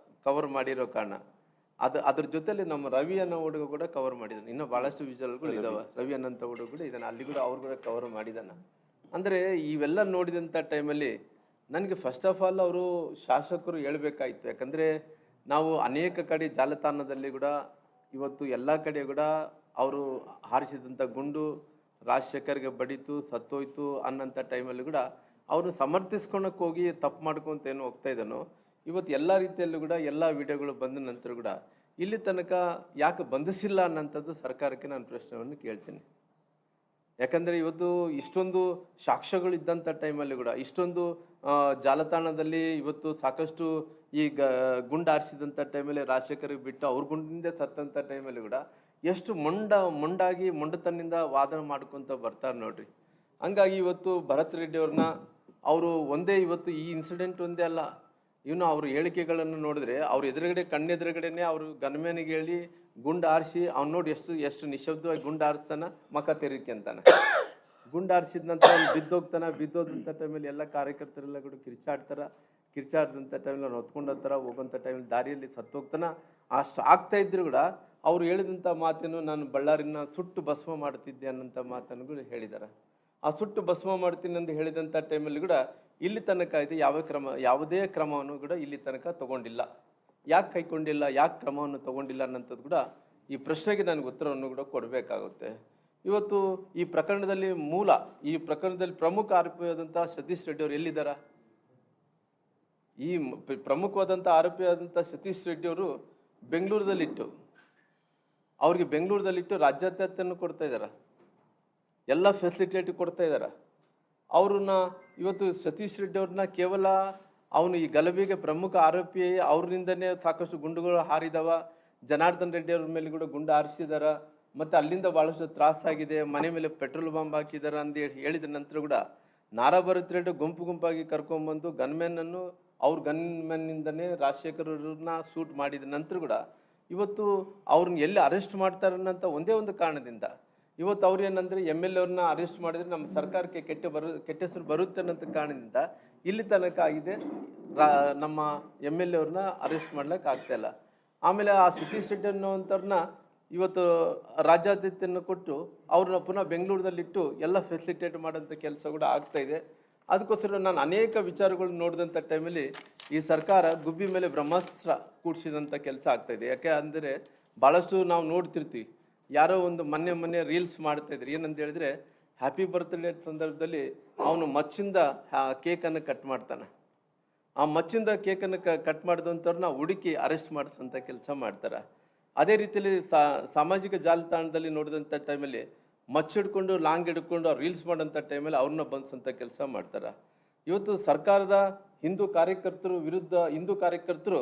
S2: ಕವರ್ ಮಾಡಿರೋ ಕಾರಣ ಅದ್ರ ಜೊತೆಲಿ ನಮ್ಮ ರವಿ ಅನ್ನೋ ಹುಡುಗ ಕೂಡ ಕವರ್ ಮಾಡಿದ್ದಾನೆ. ಇನ್ನೂ ಭಾಳಷ್ಟು ವಿಜುವಲ್ಗಳು ಇದಾವೆ. ರವಿ ಅನ್ನೋಂಥ ಹುಡುಗ ಕೂಡ ಇದ್ದಾನೆ, ಅಲ್ಲಿ ಕೂಡ ಅವ್ರು ಕೂಡ ಕವರ್ ಮಾಡಿದ್ದಾನೆ. ಅಂದರೆ ಇವೆಲ್ಲ ನೋಡಿದಂಥ ಟೈಮಲ್ಲಿ ನನಗೆ ಫಸ್ಟ್ ಆಫ್ ಆಲ್ ಅವರು ಶಾಸಕರು ಹೇಳಬೇಕಾಯಿತು. ಯಾಕಂದರೆ ನಾವು ಅನೇಕ ಕಡೆ ಜಾಲತಾಣದಲ್ಲಿ ಕೂಡ ಇವತ್ತು ಎಲ್ಲ ಕಡೆ ಕೂಡ ಅವರು ಹಾರಿಸಿದಂಥ ಗುಂಡು ರಾಜಶೇಖರ್ಗೆ ಬಡಿತು ಸತ್ತೋಯ್ತು ಅನ್ನೋಂಥ ಟೈಮಲ್ಲಿ ಕೂಡ ಅವ್ರನ್ನ ಸಮರ್ಥಿಸ್ಕೊಳಕ್ಕೆ ಹೋಗಿ ತಪ್ಪು ಮಾಡ್ಕೊಂತ ಏನು ಹೋಗ್ತಾ ಇದ್ದಾನೋ, ಇವತ್ತು ಎಲ್ಲ ರೀತಿಯಲ್ಲೂ ಕೂಡ ಎಲ್ಲ ವಿಡಿಯೋಗಳು ಬಂದ ನಂತರ ಕೂಡ ಇಲ್ಲಿ ತನಕ ಯಾಕೆ ಬಂಧಿಸಿಲ್ಲ ಅನ್ನೋಂಥದ್ದು ಸರ್ಕಾರಕ್ಕೆ ನಾನು ಪ್ರಶ್ನೆಯನ್ನು ಕೇಳ್ತೀನಿ. ಯಾಕಂದರೆ ಇವತ್ತು ಇಷ್ಟೊಂದು ಸಾಕ್ಷ್ಯಗಳು ಇದ್ದಂಥ ಟೈಮಲ್ಲಿ ಕೂಡ ಇಷ್ಟೊಂದು ಜಾಲತಾಣದಲ್ಲಿ ಇವತ್ತು ಸಾಕಷ್ಟು ಈ ಗುಂಡು ಹಾರಿಸಿದಂಥ ಟೈಮಲ್ಲಿ ರಾಜಶೇಖರ್ಗೆ ಬಿಟ್ಟು ಅವ್ರ ಗುಂಡಿಂದ ಸತ್ತಂಥ ಟೈಮಲ್ಲಿ ಕೂಡ ಎಷ್ಟು ಮೊಂಡಾಗಿ ಮೊಂಡತನದಿಂದ ವಾದನ ಮಾಡ್ಕೊತ ಬರ್ತಾರೆ ನೋಡ್ರಿ. ಹಂಗಾಗಿ ಇವತ್ತು ಭರತ್ ರೆಡ್ಡಿ ಅವ್ರನ್ನ ಅವರು ಒಂದೇ ಇವತ್ತು ಈ ಇನ್ಸಿಡೆಂಟ್ ಒಂದೇ ಅಲ್ಲ, ಇನ್ನು ಅವ್ರ ಹೇಳಿಕೆಗಳನ್ನು ನೋಡಿದ್ರೆ ಅವ್ರ ಎದುರುಗಡೆ ಕಣ್ಣೆದುರುಗಡೆನೆ ಅವರು ಗನ್ಮ್ಯಾನಿಗೆ ಹೇಳಿ ಗುಂಡು ಹಾರಿಸಿ ಅವ್ನು ನೋಡಿ ಎಷ್ಟು ನಿಶಬ್ದವಾಗಿ ಗುಂಡು ಹಾರಿಸ್ತಾನ, ಮಕ ತೆರಿಕೆ ಅಂತಾನೆ. ಗುಂಡು ಹಾರಿಸಿದ ನಂತರ ಅವ್ನು ಬಿದ್ದೋದಂಥ ಟೈಮಲ್ಲಿ ಎಲ್ಲ ಕಾರ್ಯಕರ್ತರೆಲ್ಲ ಕೂಡ ಕಿರ್ಚಾಡ್ದಂಥ ಟೈಮಲ್ಲಿ ಅವ್ನು ಹೊತ್ಕೊಂಡಂತಾರ ಹೋಗೋಂಥ ಟೈಮಲ್ಲಿ ದಾರಿಯಲ್ಲಿ ಸತ್ತೋಗ್ತಾನ. ಅಷ್ಟು ಆಗ್ತಾ ಇದ್ರು ಕೂಡ ಅವ್ರು ಹೇಳಿದಂಥ ಮಾತೇನು, ನಾನು ಬಳ್ಳಾರಿನ ಸುಟ್ಟು ಭಸ್ಮ ಮಾಡ್ತಿದ್ದೆ ಅನ್ನೋಂಥ ಮಾತನ್ನು ಕೂಡ ಹೇಳಿದ್ದಾರೆ. ಆ ಸುಟ್ಟು ಭಸ್ಮ ಮಾಡ್ತೀನಿ ಅಂತ ಹೇಳಿದಂಥ ಟೈಮಲ್ಲಿ ಕೂಡ ಇಲ್ಲಿ ತನಕ ಇದೆ ಯಾವುದೇ ಕ್ರಮವನ್ನು ಕೂಡ ಇಲ್ಲಿ ತನಕ ತಗೊಂಡಿಲ್ಲ. ಯಾಕೆ ಕೈಗೊಂಡಿಲ್ಲ, ಯಾಕೆ ಕ್ರಮವನ್ನು ತಗೊಂಡಿಲ್ಲ ಅನ್ನೋಂಥದ್ದು ಕೂಡ ಈ ಪ್ರಶ್ನೆಗೆ ನನಗೆ ಉತ್ತರವನ್ನು ಕೂಡ ಕೊಡಬೇಕಾಗುತ್ತೆ. ಇವತ್ತು ಈ ಪ್ರಕರಣದಲ್ಲಿ ಪ್ರಮುಖ ಆರೋಪಿಯಾದಂಥ ಸತೀಶ್ ರೆಡ್ಡಿ ಅವರು ಎಲ್ಲಿದ್ದಾರ? ಈ ಪ್ರಮುಖವಾದಂಥ ಆರೋಪಿಯಾದಂಥ ಸತೀಶ್ ರೆಡ್ಡಿ ಅವರು ಬೆಂಗಳೂರದಲ್ಲಿಟ್ಟು ರಾಜ್ಯಾದ್ಯಂತನೂ ಕೊಡ್ತಾ ಇದ್ದಾರೆ, ಎಲ್ಲ ಫೆಸಿಲಿಟೇಟಿ ಕೊಡ್ತಾ ಇದ್ದಾರೆ. ಅವ್ರನ್ನ ಇವತ್ತು ಸತೀಶ್ ರೆಡ್ಡಿ ಅವ್ರನ್ನ ಕೇವಲ ಅವನು ಈ ಗಲಭೆಗೆ ಪ್ರಮುಖ ಆರೋಪಿ, ಅವ್ರಿಂದನೇ ಸಾಕಷ್ಟು ಗುಂಡುಗಳು ಹಾರಿದವ. ಜನಾರ್ದನ್ ರೆಡ್ಡಿ ಅವ್ರ ಮೇಲೆ ಕೂಡ ಗುಂಡು ಹಾರಿಸಿದಾರ, ಮತ್ತು ಅಲ್ಲಿಂದ ಭಾಳಷ್ಟು ತ್ರಾಸಾಗಿದೆ, ಮನೆ ಮೇಲೆ ಪೆಟ್ರೋಲ್ ಬಾಂಬ್ ಹಾಕಿದಾರ ಅಂತ ಹೇಳಿದ ನಂತರ ಕೂಡ ನಾರಾ ಭರತ್ ರೆಡ್ಡಿ ಗುಂಪಾಗಿ ಕರ್ಕೊಂಡ್ಬಂದು ಅವ್ರ ಗನ್ಮ್ಯಾನ್ನಿಂದನೇ ರಾಜಶೇಖರ್ ಅವ್ರನ್ನ ಶೂಟ್ ಮಾಡಿದ ನಂತರ ಕೂಡ ಇವತ್ತು ಅವ್ರನ್ನ ಎಲ್ಲಿ ಅರೆಸ್ಟ್ ಮಾಡ್ತಾರೆ ಅನ್ನೋಂಥ ಒಂದೇ ಒಂದು ಕಾರಣದಿಂದ ಇವತ್ತು ಅವ್ರು ಏನಂದರೆ MLA ಅವ್ರನ್ನ ಅರೆಸ್ಟ್ ಮಾಡಿದರೆ ನಮ್ಮ ಸರ್ಕಾರಕ್ಕೆ ಕೆಟ್ಟ ಹೆಸರು ಬರುತ್ತೆ ಅನ್ನೋಂಥ ಕಾರಣದಿಂದ ಇಲ್ಲಿ ತನಕ ಆಗಿದೆ, ನಮ್ಮ MLA ಅವ್ರನ್ನ ಅರೆಸ್ಟ್ ಮಾಡ್ಲಿಕ್ಕೆ ಆಗ್ತಾಯಿಲ್ಲ. ಆಮೇಲೆ ಆ ಸತೀಶ್ ರೆಡ್ಡಿ ಅನ್ನೋವಂಥವ್ರನ್ನ ಇವತ್ತು ರಾಜ್ಯಾದ್ಯಂತವನ್ನು ಕೊಟ್ಟು ಅವ್ರನ್ನ ಪುನಃ ಬೆಂಗಳೂರದಲ್ಲಿಟ್ಟು ಎಲ್ಲ ಫೆಸಿಲಿಟೇಟ್ ಮಾಡೋಂಥ ಕೆಲಸ ಕೂಡ ಆಗ್ತಾಯಿದೆ. ಅದಕ್ಕೋಸ್ಕರ ನಾನು ಅನೇಕ ವಿಚಾರಗಳು ನೋಡಿದಂಥ ಟೈಮಲ್ಲಿ ಈ ಸರ್ಕಾರ ಗುಬ್ಬಿ ಮೇಲೆ ಬ್ರಹ್ಮಾಸ್ತ್ರ ಕೂಡಿಸಿದಂಥ ಕೆಲಸ ಆಗ್ತಾಯಿದೆ. ಯಾಕೆ ಅಂದರೆ ಭಾಳಷ್ಟು ನಾವು ನೋಡ್ತಿರ್ತೀವಿ, ಯಾರೋ ಒಂದು ಮೊನ್ನೆ ರೀಲ್ಸ್ ಮಾಡ್ತಾಯಿದ್ರು, ಏನಂತ ಹೇಳಿದ್ರೆ ಹ್ಯಾಪಿ ಬರ್ತ್ಡೇ ಸಂದರ್ಭದಲ್ಲಿ ಅವನು ಮಚ್ಚಿಂದ ಕೇಕನ್ನು ಕಟ್ ಮಾಡ್ತಾನೆ. ಆ ಮಚ್ಚಿಂದ ಕೇಕನ್ನು ಕಟ್ ಮಾಡಿದಂಥವ್ರನ್ನ ಹುಡುಕಿ ಅರೆಸ್ಟ್ ಮಾಡಿಸೋಂಥ ಕೆಲಸ ಮಾಡ್ತಾರೆ. ಅದೇ ರೀತಿಯಲ್ಲಿ ಸಾಮಾಜಿಕ ಜಾಲತಾಣದಲ್ಲಿ ನೋಡಿದಂಥ ಟೈಮಲ್ಲಿ ಮಚ್ಚಿಡ್ಕೊಂಡು ಲಾಂಗ್ ಹಿಡ್ಕೊಂಡು ಅವ್ರು ರೀಲ್ಸ್ ಮಾಡೋಂಥ ಟೈಮಲ್ಲಿ ಅವ್ರನ್ನ ಬಂಧಿಸೋಂಥ ಕೆಲಸ ಮಾಡ್ತಾರೆ. ಇವತ್ತು ಸರ್ಕಾರದ ಹಿಂದೂ ಕಾರ್ಯಕರ್ತರು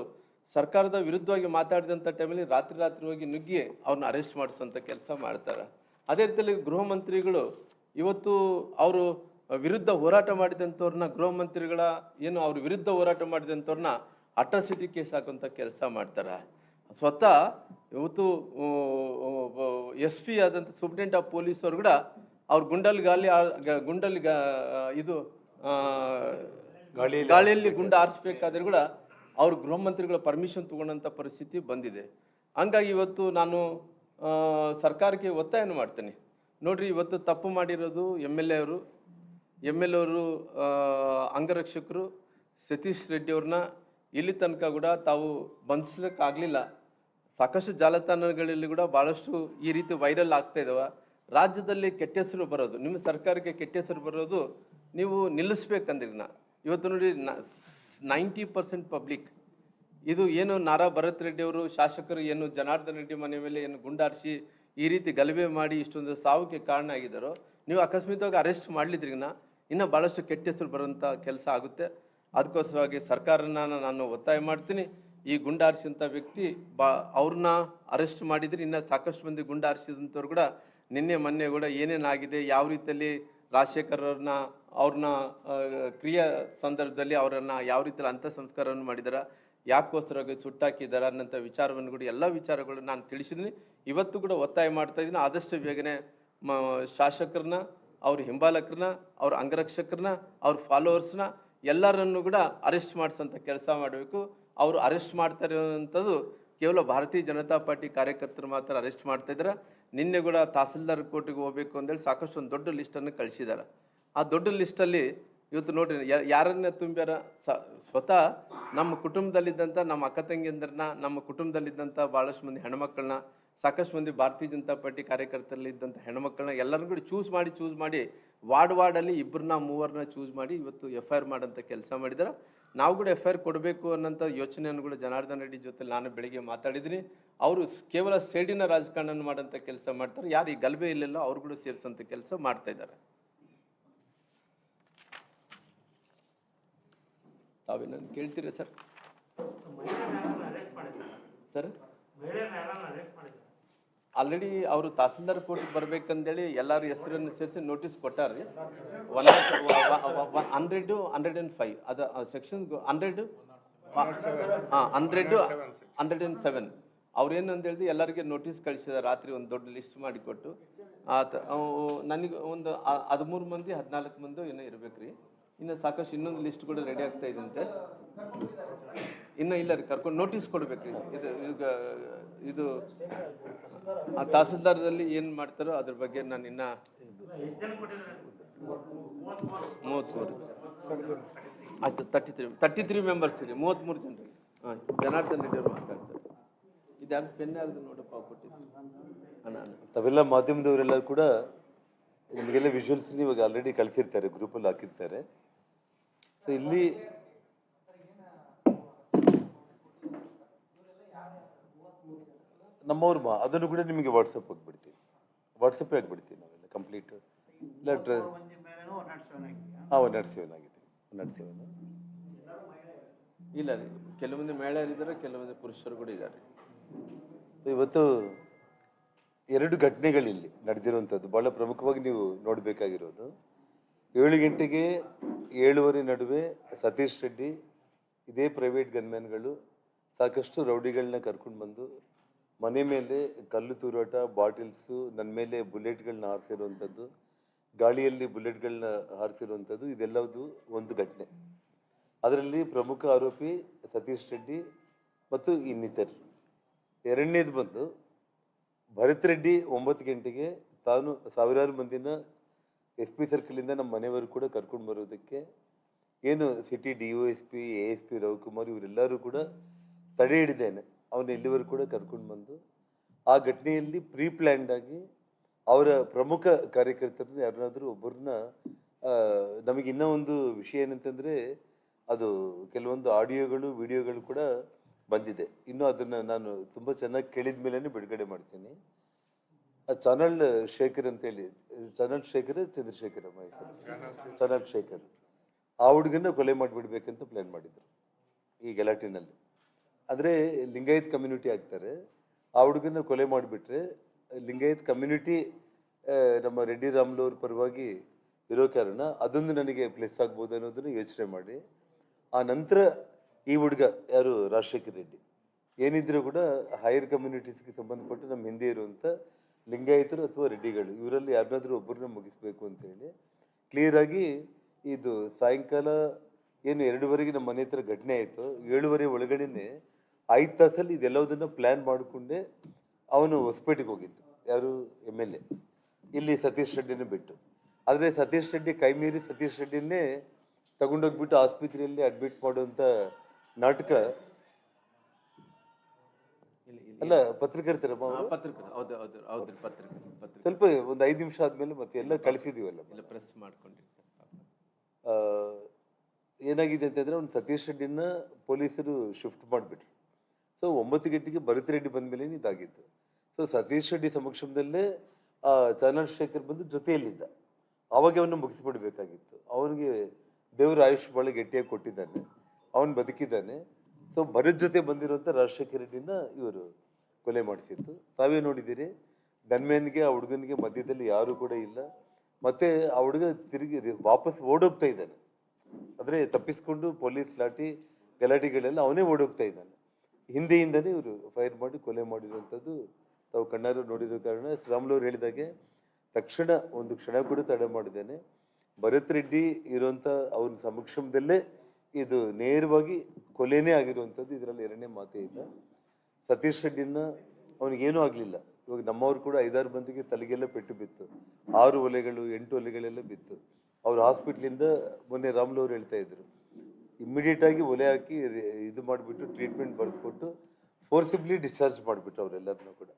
S2: ಸರ್ಕಾರದ ವಿರುದ್ಧವಾಗಿ ಮಾತಾಡಿದಂಥ ಟೈಮಲ್ಲಿ ರಾತ್ರಿ ಹೋಗಿ ನುಗ್ಗಿ ಅವ್ರನ್ನ ಅರೆಸ್ಟ್ ಮಾಡಿಸೋಂಥ ಕೆಲಸ ಮಾಡ್ತಾರೆ. ಅದೇ ರೀತಿಯಲ್ಲಿ ಗೃಹ ಮಂತ್ರಿಗಳು ಇವತ್ತು ಅವರು ವಿರುದ್ಧ ಹೋರಾಟ ಮಾಡಿದಂಥವ್ರನ್ನ ಅವ್ರ ವಿರುದ್ಧ ಹೋರಾಟ ಮಾಡಿದಂಥವ್ರನ್ನ ಅಟ್ರಾಸಿಟಿ ಕೇಸ್ ಹಾಕುವಂಥ ಕೆಲಸ ಮಾಡ್ತಾರೆ. ಸ್ವತಃ ಇವತ್ತು SP ಆದಂಥ ಸೂಪ್ರಿಂಟೆಂಡೆಂಟ್ ಆಫ್ ಪೊಲೀಸ್ ಅವರು ಕೂಡ ಅವ್ರ ಗಾಳಿಯಲ್ಲಿ ಗುಂಡು ಹಾರಿಸ್ಬೇಕಾದ್ರೆ ಕೂಡ ಅವ್ರ ಗೃಹ ಮಂತ್ರಿಗಳ ಪರ್ಮಿಷನ್ ತಗೊಂಡಂಥ ಪರಿಸ್ಥಿತಿ ಬಂದಿದೆ. ಹಂಗಾಗಿ ಇವತ್ತು ನಾನು ಸರ್ಕಾರಕ್ಕೆ ಒತ್ತಾಯನ ಮಾಡ್ತೇನೆ, ನೋಡ್ರಿ ಇವತ್ತು ತಪ್ಪು ಮಾಡಿರೋದು MLA ಅವರು ಅಂಗರಕ್ಷಕರು ಸತೀಶ್ ರೆಡ್ಡಿ ಅವ್ರನ್ನ ಇಲ್ಲಿ ತನಕ ಕೂಡ ತಾವು ಬಂಧಿಸ್ಲಿಕ್ಕಾಗಲಿಲ್ಲ. ಸಾಕಷ್ಟು ಜಾಲತಾಣಗಳಲ್ಲಿ ಕೂಡ ಭಾಳಷ್ಟು ಈ ರೀತಿ ವೈರಲ್ ಆಗ್ತಾ ಇದ್ದಾವೆ. ರಾಜ್ಯದಲ್ಲಿ ಕೆಟ್ಟ ಹೆಸರು ಬರೋದು, ನಿಮ್ಮ ಸರ್ಕಾರಕ್ಕೆ ಕೆಟ್ಟ ಹೆಸರು ಬರೋದು ನೀವು ನಿಲ್ಲಿಸ್ಬೇಕಂದ್ರಿನ. ಇವತ್ತು ನೋಡಿ 90% ಪಬ್ಲಿಕ್ ಇದು ಏನು ನಾರಾ ಭರತ್ ರೆಡ್ಡಿ ಅವರು ಶಾಸಕರು ಏನು ಜನಾರ್ದನ್ ರೆಡ್ಡಿ ಮನೆ ಮೇಲೆ ಏನು ಗುಂಡಾರಿಸಿ ಈ ರೀತಿ ಗಲಭೆ ಮಾಡಿ ಇಷ್ಟೊಂದು ಸಾವುಗೆ ಕಾರಣ ಆಗಿದ್ದಾರೋ, ನೀವು ಅಕಸ್ಮಾತ್ವಾಗಿ ಅರೆಸ್ಟ್ ಮಾಡಲಿದ್ರಿಗಿನ ಇನ್ನೂ ಭಾಳಷ್ಟು ಕೆಟ್ಟ ಹೆಸರು ಬರೋಂಥ ಕೆಲಸ ಆಗುತ್ತೆ. ಅದಕ್ಕೋಸ್ಕರವಾಗಿ ಸರ್ಕಾರನ ನಾನು ಒತ್ತಾಯ ಮಾಡ್ತೀನಿ, ಈ ಗುಂಡಾರಿಸಿದಂಥ ವ್ಯಕ್ತಿ ಅವ್ರನ್ನ ಅರೆಸ್ಟ್ ಮಾಡಿದರೆ ಇನ್ನು ಸಾಕಷ್ಟು ಮಂದಿ ಗುಂಡಾರಿಸಿದಂಥವ್ರು ಕೂಡ ಮೊನ್ನೆ ಕೂಡ ಏನೇನಾಗಿದೆ, ಯಾವ ರೀತಿಯಲ್ಲಿ ರಾಜಶೇಖರ್ ಅವ್ರನ್ನ ಕ್ರಿಯಾ ಸಂದರ್ಭದಲ್ಲಿ ಅವರನ್ನು ಯಾವ ರೀತಿಯಲ್ಲಿ ಅಂತ್ಯ ಸಂಸ್ಕಾರವನ್ನು ಮಾಡಿದಾರ, ಯಾಕೋಸ್ಕರವಾಗಿ ಸುಟ್ಟಾಕಿದ್ದಾರೆ ಅನ್ನೋಂಥ ವಿಚಾರವನ್ನು ಕೂಡ ಎಲ್ಲ ವಿಚಾರಗಳು ನಾನು ತಿಳಿಸಿದ್ದೀನಿ. ಇವತ್ತು ಕೂಡ ಒತ್ತಾಯ ಮಾಡ್ತಾ ಇದ್ದೀನಿ, ಆದಷ್ಟು ಬೇಗನೆ ಶಾಸಕರನ್ನ, ಅವ್ರ ಹಿಂಬಾಲಕರನ್ನ, ಅವ್ರ ಅಂಗರಕ್ಷಕರನ್ನ, ಅವ್ರ ಫಾಲೋವರ್ಸ್ನ ಎಲ್ಲರನ್ನು ಕೂಡ ಅರೆಸ್ಟ್ ಮಾಡಿಸೋಂಥ ಕೆಲಸ ಮಾಡಬೇಕು. ಅವರು ಅರೆಸ್ಟ್ ಮಾಡ್ತಾ ಇರೋವಂಥದ್ದು ಕೇವಲ ಭಾರತೀಯ ಜನತಾ ಪಾರ್ಟಿ ಕಾರ್ಯಕರ್ತರು ಮಾತ್ರ ಅರೆಸ್ಟ್ ಮಾಡ್ತಾ ಇದ್ದಾರೆ. ನಿನ್ನೆ ಕೂಡ ತಹಸೀಲ್ದಾರ್ ಕೋರ್ಟಿಗೆ ಹೋಗಬೇಕು ಅಂತೇಳಿ ಸಾಕಷ್ಟು ಒಂದು ದೊಡ್ಡ ಲಿಸ್ಟನ್ನು ಕಳಿಸಿದ್ದಾರೆ. ಆ ದೊಡ್ಡ ಲಿಸ್ಟಲ್ಲಿ ಇವತ್ತು ನೋಡ್ರಿ ಯಾರನ್ನ ತುಂಬ್ಯಾರ ಸ್ವತಃ ನಮ್ಮ ಕುಟುಂಬದಲ್ಲಿದ್ದಂಥ ನಮ್ಮ ಅಕ್ಕ ತಂಗಿಯಂದ್ರನ್ನ, ನಮ್ಮ ಕುಟುಂಬದಲ್ಲಿದ್ದಂಥ ಭಾಳಷ್ಟು ಮಂದಿ ಹೆಣ್ಮಕ್ಳನ್ನ, ಸಾಕಷ್ಟು ಮಂದಿ ಭಾರತೀಯ ಜನತಾ ಪಾರ್ಟಿ ಕಾರ್ಯಕರ್ತರಲ್ಲಿದ್ದಂಥ ಹೆಣ್ಮಕ್ಳನ್ನ ಎಲ್ಲರನ್ನೂ ಕೂಡ ಚೂಸ್ ಮಾಡಿ ವಾರ್ಡಲ್ಲಿ ಇಬ್ಬರನ್ನ ಮೂವರನ್ನ ಚೂಸ್ ಮಾಡಿ ಇವತ್ತು FIR ಮಾಡೋಂಥ ಕೆಲಸ ಮಾಡಿದ್ದಾರೆ. ನಾವು ಕೂಡ FIR ಕೊಡಬೇಕು ಅನ್ನೋಂಥ ಯೋಚನೆಯನ್ನು ಕೂಡ ಜನಾರ್ದನ್ ರೆಡ್ಡಿ ಜೊತೆ ನಾನು ಬೆಳಿಗ್ಗೆ ಮಾತಾಡಿದ್ದೀನಿ. ಅವರು ಕೇವಲ ಸೇಡಿನ ರಾಜಕಾರಣ ಮಾಡೋಂಥ ಕೆಲಸ ಮಾಡ್ತಾರೆ. ಯಾರು ಈ ಗಲಭೆ ಇಲ್ಲೆಲ್ಲ ಅವ್ರು ಕೂಡ ಸೇರಿಸೋಂಥ ಕೆಲಸ ಮಾಡ್ತಾ ಇದ್ದಾರೆ. ತಾವೇನನ್ನು ಕೇಳ್ತೀರಾ ಸರ್? ಸರ್ ಆಲ್ರೆಡಿ ಅವರು ತಹಸೀಲ್ದಾರ್ ಕೋರ್ಟ್ಗೆ ಬರ್ಬೇಕಂದೇಳಿ ಎಲ್ಲರ ಹೆಸರನ್ನು ಸೇರಿಸಿ ನೋಟಿಸ್ ಕೊಟ್ಟಾರ್ರಿ. 100 105 ಅದು ಸೆಕ್ಷನ್ 100 107 ಅವ್ರೇನು ಅಂತ ಹೇಳಿದ್ರೆ ಎಲ್ಲರಿಗೆ ನೋಟಿಸ್ ಕಳಿಸಿದ ರಾತ್ರಿ ಒಂದು ದೊಡ್ಡ ಲಿಸ್ಟ್ ಮಾಡಿಕೊಟ್ಟು ನನಗೆ ಒಂದು 13 ಮಂದಿ 14 ಮಂದಿ ಏನೋ ಇರ್ಬೇಕ್ರಿ. ಇನ್ನು ಸಾಕಷ್ಟು ಇನ್ನೊಂದು ಲಿಸ್ಟ್ ಕೂಡ ರೆಡಿ ಆಗ್ತಾ ಇದಂತೆ. ಇನ್ನೂ ಇಲ್ಲ ರೀ, ಕರ್ಕೊಂಡು ನೋಟಿಸ್ ಕೊಡ್ಬೇಕ್ರಿ. ಈಗ ಇದು ತಹಸೀಲ್ದಾರದಲ್ಲಿ ಏನು ಮಾಡ್ತಾರೋ ಅದ್ರ ಬಗ್ಗೆ ನಾನು ಇನ್ನ 33 ಆಯ್ತು 33 ಮೆಂಬರ್ಸ್ ರೀ, 33 ಜನರಿಗೆ. ಹಾಂ, ಜನಾರ್ದನ್ ರೆಡ್ಡಿ ಅವರು ಮಾತಾಡ್ತಾರೆ. ಇದ್ಯಾರು ಪೆನ್ ಯಾರ್ದು ನೋಡಪ್ಪ ಕೊಟ್ಟಿದ್ದು
S1: ತಾವೆಲ್ಲ ಮಾಧ್ಯಮದವರೆಲ್ಲರೂ ಕೂಡ ನಿಮಗೆಲ್ಲ ವಿಜುವಲ್ಸ್ ಇವಾಗ ಆಲ್ರೆಡಿ ಕಳಿಸಿರ್ತಾರೆ, ಗ್ರೂಪಲ್ಲಿ ಹಾಕಿರ್ತಾರೆ. ಸೊ ಇಲ್ಲಿ ನಮ್ಮವ್ರು ಅದನ್ನು ಕೂಡ ನಿಮಗೆ ವಾಟ್ಸಪ್ ಆಗಿಬಿಡ್ತೀವಿ, ವಾಟ್ಸಪ್ಪೇ ಆಗಿಬಿಡ್ತೀವಿ ನಾವೆಲ್ಲ ಕಂಪ್ಲೀಟ್. ಇಲ್ಲ 107 ಆಗಿದೆ, 107.
S2: ಇಲ್ಲ ರೀ, ಕೆಲವೊಂದು ಮಹಿಳೆಯರಿದ್ದಾರೆ, ಕೆಲವೊಂದು ಪುರುಷರು ಕೂಡ ಇದ್ದಾರೆ.
S1: ಇವತ್ತು 2 ಘಟನೆಗಳಿಲ್ಲಿ ನಡೆದಿರುವಂಥದ್ದು ಬಹಳ ಪ್ರಮುಖವಾಗಿ ನೀವು ನೋಡಬೇಕಾಗಿರೋದು. 7 ಗಂಟೆಗೆ 7:15 ನಡುವೆ ಸತೀಶ್ ರೆಡ್ಡಿ ಇದೇ ಪ್ರೈವೇಟ್ ಗನ್ಮ್ಯಾನ್ಗಳು ಸಾಕಷ್ಟು ರೌಡಿಗಳನ್ನ ಕರ್ಕೊಂಡು ಬಂದು ಮನೆ ಮೇಲೆ ಕಲ್ಲು ತೂರಾಟ, ಬಾಟಿಲ್ಸು, ನನ್ನ ಮೇಲೆ ಬುಲೆಟ್ಗಳನ್ನ ಹಾರಿಸಿರುವಂಥದ್ದು, ಗಾಳಿಯಲ್ಲಿ ಬುಲೆಟ್ಗಳನ್ನ ಹಾರಿಸಿರುವಂಥದ್ದು, ಇದೆಲ್ಲದು ಒಂದು ಘಟನೆ. ಅದರಲ್ಲಿ ಪ್ರಮುಖ ಆರೋಪಿ ಸತೀಶ್ ರೆಡ್ಡಿ ಮತ್ತು ಇನ್ನಿತರು. ಎರಡನೇದು ಬಂದು ಭರತ್ ರೆಡ್ಡಿ 9 ಗಂಟೆಗೆ ತಾನು ಸಾವಿರಾರು ಮಂದಿನ SP ಸರ್ಕಲಿಂದ ನಮ್ಮ ಮನೆಯವರು ಕೂಡ ಕರ್ಕೊಂಡು ಬರೋದಕ್ಕೆ ಏನು ಸಿಟಿ DOSP ASP ರವಿಕುಮಾರ್ ಇವರೆಲ್ಲರೂ ಕೂಡ ತಡೆ ಹಿಡಿದೇನೆ ಅವನು ಇಲ್ಲಿವರೆಗೂ ಕೂಡ ಕರ್ಕೊಂಡು ಬಂದು ಆ ಘಟನೆಯಲ್ಲಿ ಪ್ಲ್ಯಾಂಡ್ ಆಗಿ ಅವರ ಪ್ರಮುಖ ಕಾರ್ಯಕರ್ತರನ್ನ ಯಾರನ್ನಾದರೂ ಒಬ್ಬರನ್ನ ನಮಗೆ ಇನ್ನೂ ಒಂದು ವಿಷಯ ಏನಂತಂದರೆ ಅದು ಕೆಲವೊಂದು ಆಡಿಯೋಗಳು ವಿಡಿಯೋಗಳು ಕೂಡ ಬಂದಿದೆ. ಇನ್ನೂ ಅದನ್ನು ನಾನು ತುಂಬ ಚೆನ್ನಾಗಿ ಕೇಳಿದ ಮೇಲೇ ಬಿಡುಗಡೆ ಮಾಡ್ತೀನಿ. ಚಾನಲ್ ಶೇಖರ್ ಅಂತೇಳಿ, ಚಾನಲ್ ಶೇಖರ್ ಚಂದ್ರಶೇಖರ್ ಚಾನಲ್ ಶೇಖರ್ ಆ ಹುಡುಗನ್ನ ಕೊಲೆ ಮಾಡಿಬಿಡ್ಬೇಕಂತ ಪ್ಲ್ಯಾನ್ ಮಾಡಿದ್ರು ಈ ಗಲಾಟಿನಲ್ಲಿ. ಅಂದರೆ ಲಿಂಗಾಯತ್ ಕಮ್ಯುನಿಟಿ ಆಗ್ತಾರೆ, ಆ ಹುಡುಗನ್ನ ಕೊಲೆ ಮಾಡಿಬಿಟ್ರೆ ಲಿಂಗಾಯತ್ ಕಮ್ಯುನಿಟಿ ನಮ್ಮ ರೆಡ್ಡಿ ರಾಮುಲು ಅವ್ರ ಪರವಾಗಿ ಇರೋ ಕಾರಣ ಅದೊಂದು ನನಗೆ ಪ್ಲೇಸ್ ಆಗ್ಬೋದು ಅನ್ನೋದನ್ನು ಯೋಚನೆ ಮಾಡಿ ಆ ನಂತರ ಈ ಹುಡುಗ ಯಾರು ರಾಜಶೇಖರ್ ರೆಡ್ಡಿ ಏನಿದ್ರು ಕೂಡ ಹೈಯರ್ ಕಮ್ಯುನಿಟೀಸ್ಗೆ ಸಂಬಂಧಪಟ್ಟು ನಮ್ಮ ಹಿಂದೆ ಇರುವಂಥ ಲಿಂಗಾಯತರು ಅಥವಾ ರೆಡ್ಡಿಗಳು ಇವರಲ್ಲಿ ಯಾರನ್ನಾದ್ರೂ ಒಬ್ಬರನ್ನ ಮುಗಿಸ್ಬೇಕು ಅಂತೇಳಿ ಕ್ಲಿಯರಾಗಿ ಇದು ಸಾಯಂಕಾಲ ಏನು 2:15 ನಮ್ಮ ಮನೆ ಹತ್ರ ಘಟನೆ ಆಯಿತು, 7:30 ಒಳಗಡೆನೆ 5 ತಾಸಲ್ಲಿ ಇದೆಲ್ಲದನ್ನ ಪ್ಲ್ಯಾನ್ ಮಾಡಿಕೊಂಡೆ ಅವನು ಹೊಸಪೇಟೆಗೆ ಹೋಗಿದ್ದು. ಯಾರು MLA ಇಲ್ಲಿ ಸತೀಶ್ ರೆಡ್ಡಿನ ಬಿಟ್ಟು. ಆದರೆ ಸತೀಶ್ ರೆಡ್ಡಿ ಕೈ ಮೀರಿ ಸತೀಶ್ ರೆಡ್ಡಿನೇ ತಗೊಂಡೋಗ್ಬಿಟ್ಟು ಆಸ್ಪತ್ರೆಯಲ್ಲಿ ಅಡ್ಮಿಟ್ ಮಾಡುವಂಥ ನಾಟಕ ಅಲ್ಲ ಪತ್ರಕರ್ತರ ಸ್ವಲ್ಪ ಒಂದು 5 ನಿಮಿಷ ಆದ್ಮೇಲೆ ಮತ್ತೆ ಎಲ್ಲ ಕಳಿಸಿದೀವಲ್ಲ
S2: ಪ್ರೆಸ್ ಮಾಡ್ಕೊಂಡಿರ್ತಾರೆ.
S1: ಏನಾಗಿದೆ ಅಂತಂದ್ರೆ ಒಂದು ಸತೀಶ್ ರೆಡ್ಡಿನ ಪೊಲೀಸರು ಶಿಫ್ಟ್ ಮಾಡಿಬಿಟ್ರು. ಸೊ 9 ಗಂಟೆಗೆ ಭರತ್ ರೆಡ್ಡಿ ಬಂದ್ಮೇಲೆ ಇದಾಗಿತ್ತು. ಸೊ ಸತೀಶ್ ರೆಡ್ಡಿ ಸಮಕ್ಷಮದಲ್ಲೇ ಚಾನಲ್ ಶೇಖರ್ ಬಂದು ಜೊತೆಯಲ್ಲಿದ್ದ. ಅವಾಗ ಅವನ್ನ ಮುಗಿಸ್ಬಿಡ್ಬೇಕಾಗಿತ್ತು. ಅವನಿಗೆ ದೇವರ ಆಯುಷ್ ಭಾಳ ಗಟ್ಟಿಯಾಗಿ ಕೊಟ್ಟಿದ್ದಾನೆ, ಅವನು ಬದುಕಿದ್ದಾನೆ. ಸೊ ಭರತ್ ಜೊತೆ ಬಂದಿರುವಂಥ ರಾಜಶೇಖರ್ ರೆಡ್ಡಿನ ಇವರು ಕೊಲೆ ಮಾಡಿಸಿತ್ತು. ತಾವೇ ನೋಡಿದ್ದೀರಿ, ಗನ್ಮ್ಯಾನ್ಗೆ ಆ ಹುಡುಗನಿಗೆ ಮಧ್ಯದಲ್ಲಿ ಯಾರು ಕೂಡ ಇಲ್ಲ. ಮತ್ತೆ ಆ ಹುಡುಗ ತಿರುಗಿ ವಾಪಸ್ ಓಡೋಗ್ತಾ ಇದ್ದಾನೆ, ಅಂದರೆ ತಪ್ಪಿಸ್ಕೊಂಡು ಪೊಲೀಸ್ ಲಾಠಿ ಗಲಾಟೆಗಳೆಲ್ಲ ಅವನೇ ಓಡೋಗ್ತಾ ಇದ್ದಾನೆ. ಹಿಂದೆಯಿಂದನೇ ಇವರು ಫೈರ್ ಮಾಡಿ ಕೊಲೆ ಮಾಡಿರುವಂಥದ್ದು ತಾವು ಕಣ್ಣಾರು ನೋಡಿರೋ ಕಾರಣ ಶ್ರೀರಾಮುಲು ಅವ್ರು ಹೇಳಿದಾಗೆ ತಕ್ಷಣ ಒಂದು ಕ್ಷಣ ಕೂಡ ತಡೆ ಮಾಡಿದ್ದೇನೆ. ಭರತ್ ರೆಡ್ಡಿ ಇರುವಂಥ ಅವನ ಸಮಕ್ಷಮದಲ್ಲೇ ಇದು ನೇರವಾಗಿ ಕೊಲೆನೇ ಆಗಿರುವಂಥದ್ದು, ಇದರಲ್ಲಿ ಎರಡನೇ ಮಾತೇ ಇಲ್ಲ. ಸತೀಶ್ ರೆಡ್ಡಿನ ಅವನಿಗೇನೂ ಆಗಲಿಲ್ಲ. ಇವಾಗ ನಮ್ಮವ್ರು ಕೂಡ 5-6 ಮಂದಿಗೆ ತಲೆಗೆಲ್ಲ ಪೆಟ್ಟು ಬಿತ್ತು, 6 ಒಲೆಗಳು 8 ಒಲೆಗಳೆಲ್ಲ ಬಿತ್ತು. ಅವ್ರ ಹಾಸ್ಪಿಟ್ಲಿಂದ ಮೊನ್ನೆ ರಾಮುಲು ಅವ್ರು ಹೇಳ್ತಾ ಇದ್ರು, ಇಮ್ಮಿಡಿಯೇಟಾಗಿ ಒಲೆ ಹಾಕಿ ಇದು ಮಾಡಿಬಿಟ್ಟು ಟ್ರೀಟ್ಮೆಂಟ್ ಬರೆದುಕೊಟ್ಟು ಫೋರ್ಸಿಬ್ಲಿ ಡಿಸ್ಚಾರ್ಜ್ ಮಾಡಿಬಿಟ್ರು ಅವರೆಲ್ಲರನ್ನೂ ಕೂಡ.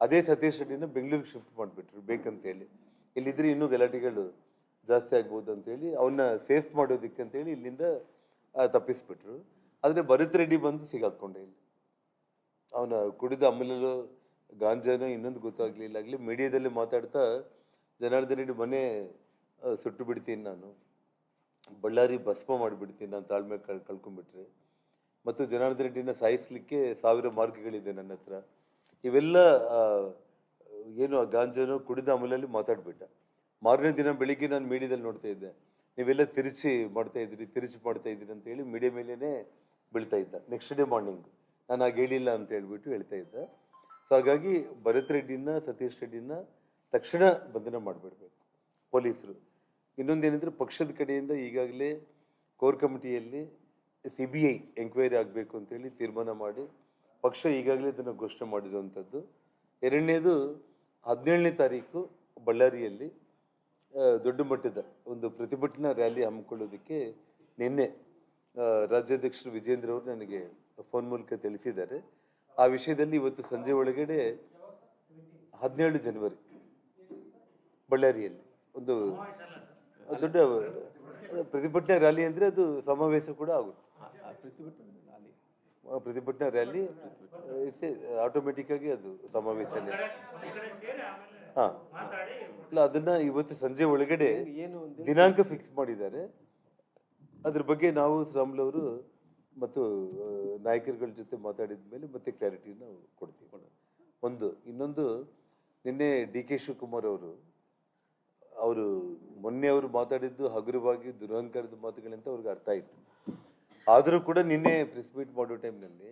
S1: ಅದೇ ಸತೀಶ್ ರೆಡ್ಡಿನ ಬೆಂಗಳೂರಿಗೆ ಶಿಫ್ಟ್ ಮಾಡಿಬಿಟ್ರು ಬೇಕಂತೇಳಿ. ಇಲ್ಲಿದ್ರೆ ಇನ್ನೂ ಗಲಾಟೆಗಳು ಜಾಸ್ತಿ ಆಗ್ಬೋದು ಅಂತೇಳಿ ಅವನ್ನ ಸೇಫ್ ಮಾಡೋದಕ್ಕೆ ಅಂತೇಳಿ ಇಲ್ಲಿಂದ ತಪ್ಪಿಸ್ಬಿಟ್ರು. ಆದರೆ ಭರತ್ ರೆಡ್ಡಿ ಬಂದು ಸಿಗಾಕೊಂಡೆ ಇಲ್ಲಿ. ಅವನ ಕುಡಿದ ಅಮಲಲ್ಲೋ ಗಾಂಜಾನೋ ಇನ್ನೊಂದು ಗೊತ್ತಾಗ್ಲಿಲ್ಲ. ಆಗಲಿ ಮೀಡಿಯಾದಲ್ಲಿ ಮಾತಾಡ್ತಾ ಜನಾರ್ದನ್ ರೆಡ್ಡಿ ಮನೆ ಸುಟ್ಟು ಬಿಡ್ತೀನಿ ನಾನು, ಬಳ್ಳಾರಿ ಭಸ್ಮ ಮಾಡಿಬಿಡ್ತೀನಿ ನಾನು, ತಾಳ್ಮೆ ಕಳ್ಕೊಂಡ್ಬಿಟ್ರೆ, ಮತ್ತು ಜನಾರ್ದನ್ ರೆಡ್ಡಿನ ಸಾಯಿಸ್ಲಿಕ್ಕೆ 1000 ಮಾರ್ಗಗಳಿದೆ ನನ್ನ ಹತ್ರ, ಇವೆಲ್ಲ ಏನು ಆ ಗಾಂಜಾನೋ ಕುಡಿದ ಅಮಲಲ್ಲಿ ಮಾತಾಡ್ಬಿಟ್ಟ. ಮಾರನೇ ದಿನ ಬೆಳಿಗ್ಗೆ ನಾನು ಮೀಡಿಯಾದಲ್ಲಿ ನೋಡ್ತಾ ಇದ್ದೆ, ನೀವೆಲ್ಲ ತಿರುಚಿ ಮಾಡ್ತಾ ಇದ್ರಿ ಅಂತ ಹೇಳಿ ಮೀಡಿಯಾ ಮೇಲೇ ಬೀಳ್ತಾ ಇದ್ದ. ನೆಕ್ಸ್ಟ್ ಡೇ ಮಾರ್ನಿಂಗ್ ನಾನು ಆಗ ಹೇಳಿಲ್ಲ ಅಂತ ಹೇಳ್ಬಿಟ್ಟು ಹೇಳ್ತಾ ಇದ್ದ. ಸೊ ಹಾಗಾಗಿ ಭರತ್ ರೆಡ್ಡಿನ ಸತೀಶ್ ರೆಡ್ಡಿನ ತಕ್ಷಣ ಬಂಧನ ಮಾಡಿಬಿಡ್ಬೇಕು ಪೊಲೀಸರು. ಇನ್ನೊಂದೇನೆಂದರೆ ಪಕ್ಷದ ಕಡೆಯಿಂದ ಈಗಾಗಲೇ ಕೋರ್ ಕಮಿಟಿಯಲ್ಲಿ CBI ಎಂಕ್ವೈರಿ ಆಗಬೇಕು ಅಂತೇಳಿ ತೀರ್ಮಾನ ಮಾಡಿ ಪಕ್ಷ ಈಗಾಗಲೇ ಇದನ್ನು ಘೋಷಣೆ ಮಾಡಿರುವಂಥದ್ದು. ಎರಡನೇದು 17ನೇ ತಾರೀಕು ಬಳ್ಳಾರಿಯಲ್ಲಿ ದೊಡ್ಡ ಮಟ್ಟದ ಒಂದು ಪ್ರತಿಭಟನಾ ರ್ಯಾಲಿ ಹಮ್ಮಿಕೊಳ್ಳೋದಕ್ಕೆ ನಿನ್ನೆ ರಾಜ್ಯಾಧ್ಯಕ್ಷರು ವಿಜೇಂದ್ರ ಅವರು ನನಗೆ ಫೋನ್ ಮೂಲಕ ತಿಳಿಸಿದ್ದಾರೆ. ಆ ವಿಷಯದಲ್ಲಿ ಇವತ್ತು ಸಂಜೆ ಒಳಗಡೆ 17 ಜನವರಿ ಬಳ್ಳಾರಿಯಲ್ಲಿ ಒಂದು ದೊಡ್ಡ ಪ್ರತಿಭಟನಾ ರ್ಯಾಲಿ, ಅಂದರೆ ಅದು ಸಮಾವೇಶ ಕೂಡ ಆಗುತ್ತೆ. ಪ್ರತಿಭಟನಾ ರ್ಯಾಲಿ ಇಟ್ಸ್ ಆಟೋಮೆಟಿಕ್ ಆಗಿ ಅದು ಸಮಾವೇಶನೇ. ಹಾಂ, ಅಲ್ಲ ಅದನ್ನ ಇವತ್ತು ಸಂಜೆ ಒಳಗಡೆ ದಿನಾಂಕ ಫಿಕ್ಸ್ ಮಾಡಿದ್ದಾರೆ. ಅದ್ರ ಬಗ್ಗೆ ನಾವು ರಾಮುಲು ಅವರು ಮತ್ತು ನಾಯಕರುಗಳ ಜೊತೆ ಮಾತಾಡಿದ ಮೇಲೆ ಮತ್ತೆ ಕ್ಲಾರಿಟಿ ನಾವು ಕೊಡ್ತೀವಿ. ಇನ್ನೊಂದು ನಿನ್ನೆ DK ಶಿವಕುಮಾರ್ ಅವರು ಮೊನ್ನೆ ಅವರು ಮಾತಾಡಿದ್ದು ಹಗುರವಾಗಿ ದುರಹಂಕಾರದ ಮಾತುಗಳಂತ ಅವ್ರಿಗೆ ಅರ್ಥ ಆಯಿತು. ಆದರೂ ಕೂಡ ನಿನ್ನೆ ಪ್ರೆಸ್ ಮೀಟ್ ಮಾಡೋ ಟೈಮ್ನಲ್ಲಿ